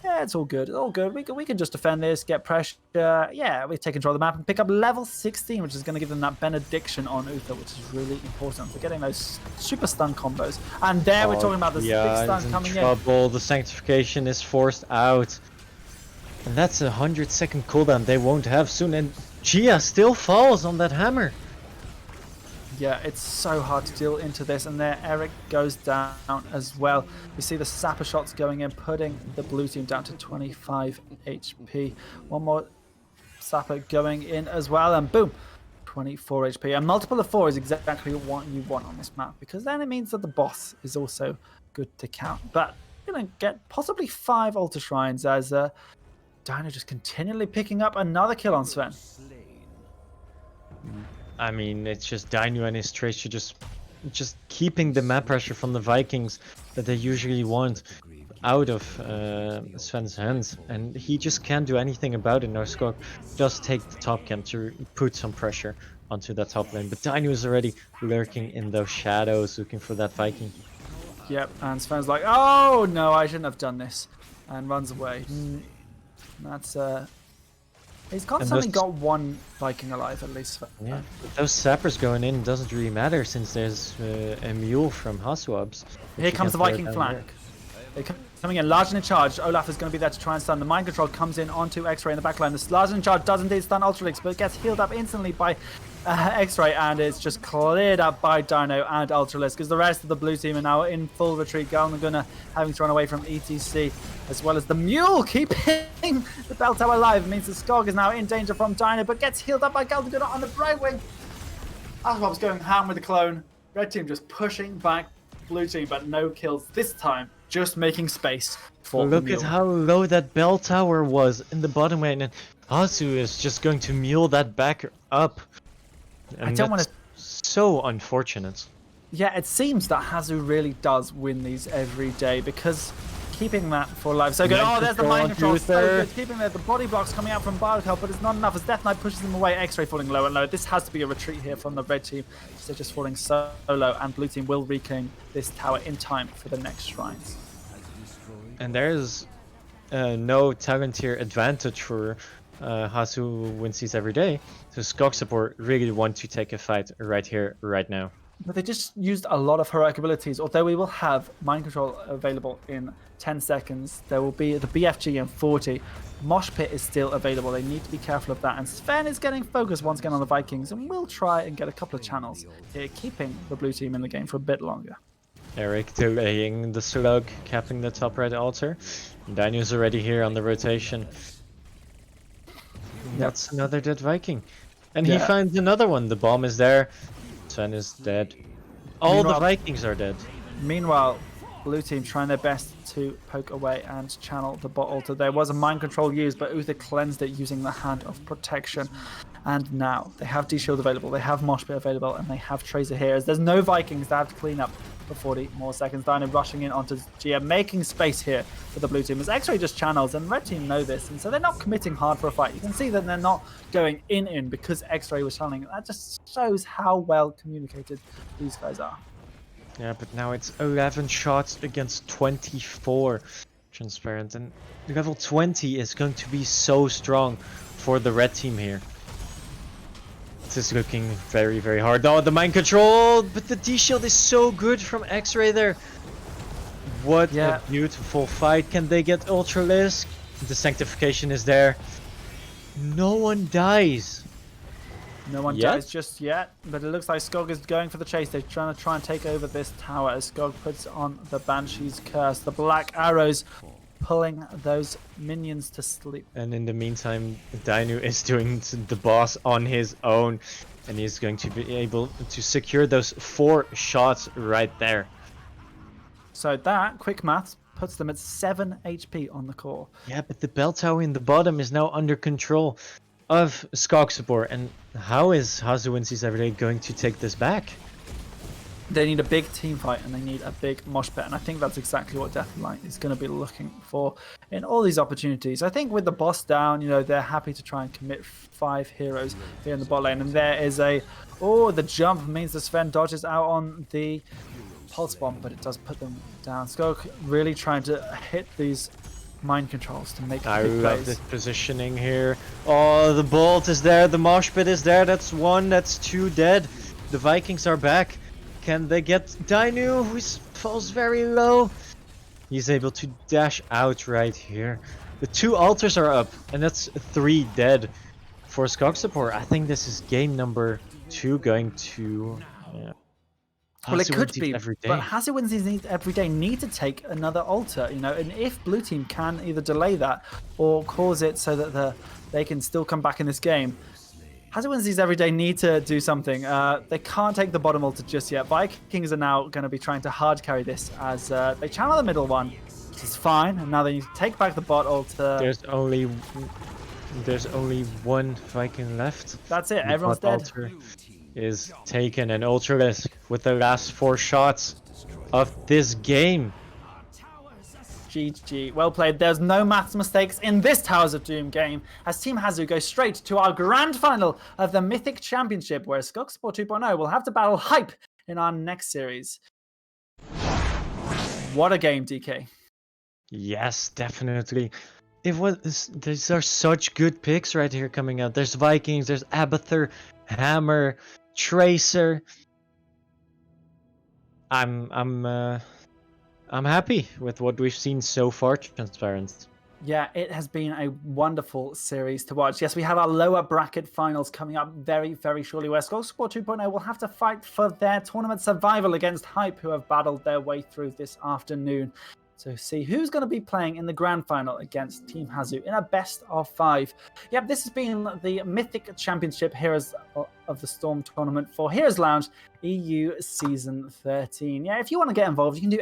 Yeah, it's all good. It's all good. We can just defend this, get pressure. Yeah, we take control of the map and pick up level 16, which is going to give them that benediction on Uther, which is really important for getting those super stun combos. And there we're talking about the big stun coming trouble. The sanctification is forced out. And that's a 100-second cooldown they won't have soon. And Gia still falls on that hammer. Yeah, it's so hard to deal into this, and there Eric goes down as well. We see the sapper shots going in, putting the blue team down to 25 HP. One more sapper going in as well, and boom, 24 HP. A multiple of 4 is exactly what you want on this map, because then it means that the boss is also good to count. But you're going to get possibly 5 altar shrines as Dino just continually picking up another kill on Sven. I mean, it's just Dino and his Tracer just keeping the map pressure from the Vikings that they usually want out of Sven's hands, and he just can't do anything about it. Now Skog does take the top camp to put some pressure onto that top lane, but Dino is already lurking in those shadows looking for that Viking. Yep, and Sven's like, oh no, I shouldn't have done this, and runs away. That's he's constantly got one Viking alive, at least. Yeah, those sappers going in doesn't really matter since there's a mule from HasuWabs. Here comes the Viking flank. They're coming in large and in charge. Olaf is going to be there to try and stun. The mind control comes in onto X-Ray in the backline. The large and in charge does indeed stun Ultralix, but gets healed up instantly by X-Ray, and it's just cleared up by Dino and Ultralix, because the rest of the blue team are now in full retreat. Galnaguna having to run away from ETC, as well as the mule keeping the bell tower alive. It means that Skog is now in danger from Dino, but gets healed up by Galnaguna on the right wing. HasuWabs going ham with the clone. Red team just pushing back blue team, but no kills this time. Just making space for Look at how low that bell tower was in the bottom lane, and Hasu is just going to mule that back up. And I don't want to. So unfortunate. Yeah, it seems that Hasu really does win these every day, because keeping that for life so good. Oh, there's the mind control. So good. Keeping the body blocks coming out from Biokel, but it's not enough as Death Knight pushes them away. X-Ray falling lower and lower. This has to be a retreat here from the red team. They're just falling so low, and blue team will reclaim this tower in time for the next shrines. And there's no talent tier advantage for HasuWinsTheseEveryday. So Skogsapor really want to take a fight right here, right now. But they just used a lot of heroic abilities. Although we will have mind control available in 10 seconds, there will be the BFG in 40. Mosh Pit is still available. They need to be careful of that. And Sven is getting focused once again on the Vikings, and will try and get a couple of channels here, keeping the blue team in the game for a bit longer. Eric delaying the slug, capping the top right altar. Daniel's already here on the rotation. That's another dead Viking. And he finds another one. The bomb is there. Sven is dead. All the Vikings are dead. Meanwhile, blue team trying their best to poke away and channel the bot altar. There was a mind control used, but Uther cleansed it using the Hand of Protection. And now they have D-Shield available, they have Mosh Pit available, and they have Tracer here. As there's no Vikings, they have to clean up for 40 more seconds. Dino rushing in onto GM, making space here for the blue team as X-Ray just channels, and red team know this, and so they're not committing hard for a fight. You can see that they're not going in because X-Ray was channeling. That just shows how well communicated these guys are. Yeah, but now it's 11 shots against 24. Transparent, and level 20 is going to be so strong for the red team here. This is looking very, very hard. Oh, the mind control, but the D-Shield is so good from X-Ray there. What a beautiful fight. Can they get Ultralisk? The sanctification is there. No one dies. No one dies just yet, but it looks like Skog is going for the chase. They're trying to take over this tower as Skog puts on the Banshee's Curse. The black arrows pulling those minions to sleep. And in the meantime, Dino is doing the boss on his own, and he's going to be able to secure those 4 shots right there. So that, quick maths, puts them at 7 HP on the core. Yeah, but the bell tower in the bottom is now under control of Skogsapor, and how is HasuWinsTheseEveryday going to take this back? They need a big team fight, and they need a big mosh pit, and I think that's exactly what Deathlight is going to be looking for in all these opportunities. I think with the boss down, you know, they're happy to try and commit 5 heroes here in the bot lane, and there is a... Oh, the jump means the Sven dodges out on the pulse bomb, but it does put them down. Skog really trying to hit these mind controls to make I big love plays. this positioning here. Oh, the bolt is there, the mosh pit is there. That's 1, that's 2 dead. The Vikings are back. Can they get Dainu, who falls very low? He's able to dash out right here. The 2 altars are up, and that's 3 dead for Skogsapor. I think this is game number 2 going to... Well, it could HasuWinsTheseEveryday. be, but HasuWinsTheseEveryday need to take another altar, you know, and if blue team can either delay that or cause it so that they can still come back in this game, HasuWinsTheseEveryday need to do something. They can't take the bottom altar just yet. Vikings are now going to be trying to hard carry this as they channel the middle one, which is fine, and now they need to take back the bot altar. There's only 1 Viking left. That's it, The everyone's bot dead. altar is taken, and Ultralisk with the last 4 shots of this game. GG. Well played. There's no maths mistakes in this Towers of Doom game as Team Hasu goes straight to our grand final of the Mythic Championship, where Skogsapor2.0 will have to battle Hype in our next series. What a game, DK. Yes, definitely. These are such good picks right here coming out. There's Vikings, there's Abathur, Hammer, Tracer. I'm happy with what we've seen so far, Transparent. Yeah, it has been a wonderful series to watch. Yes, we have our lower bracket finals coming up very, very shortly, where Skogsapor2.0 will have to fight for their tournament survival against Hype, who have battled their way through this afternoon. So see who's going to be playing in the grand final against Team Hasu in a best of 5. Yep, this has been the Mythic Championship Heroes of the Storm tournament for Heroes Lounge EU Season 13. Yeah, if you want to get involved, you can do !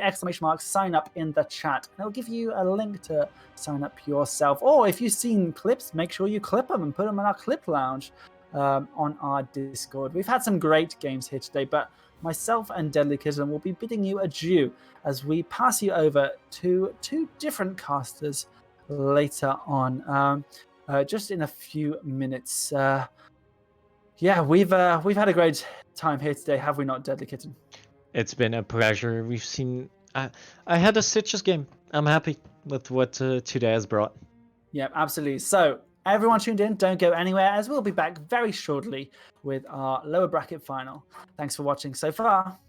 sign up in the chat, and it'll give you a link to sign up yourself. Or if you've seen clips, make sure you clip them and put them in our clip lounge on our Discord. We've had some great games here today, but myself and Deadly Kitten will be bidding you adieu as we pass you over to 2 different casters later on, just in a few minutes. Yeah, we've had a great time here today, have we not, Deadly Kitten? It's been a pleasure. We've seen... I had a Stitches game. I'm happy with what today has brought. Yeah, absolutely. So everyone tuned in, don't go anywhere, as we'll be back very shortly with our lower bracket final. Thanks for watching so far.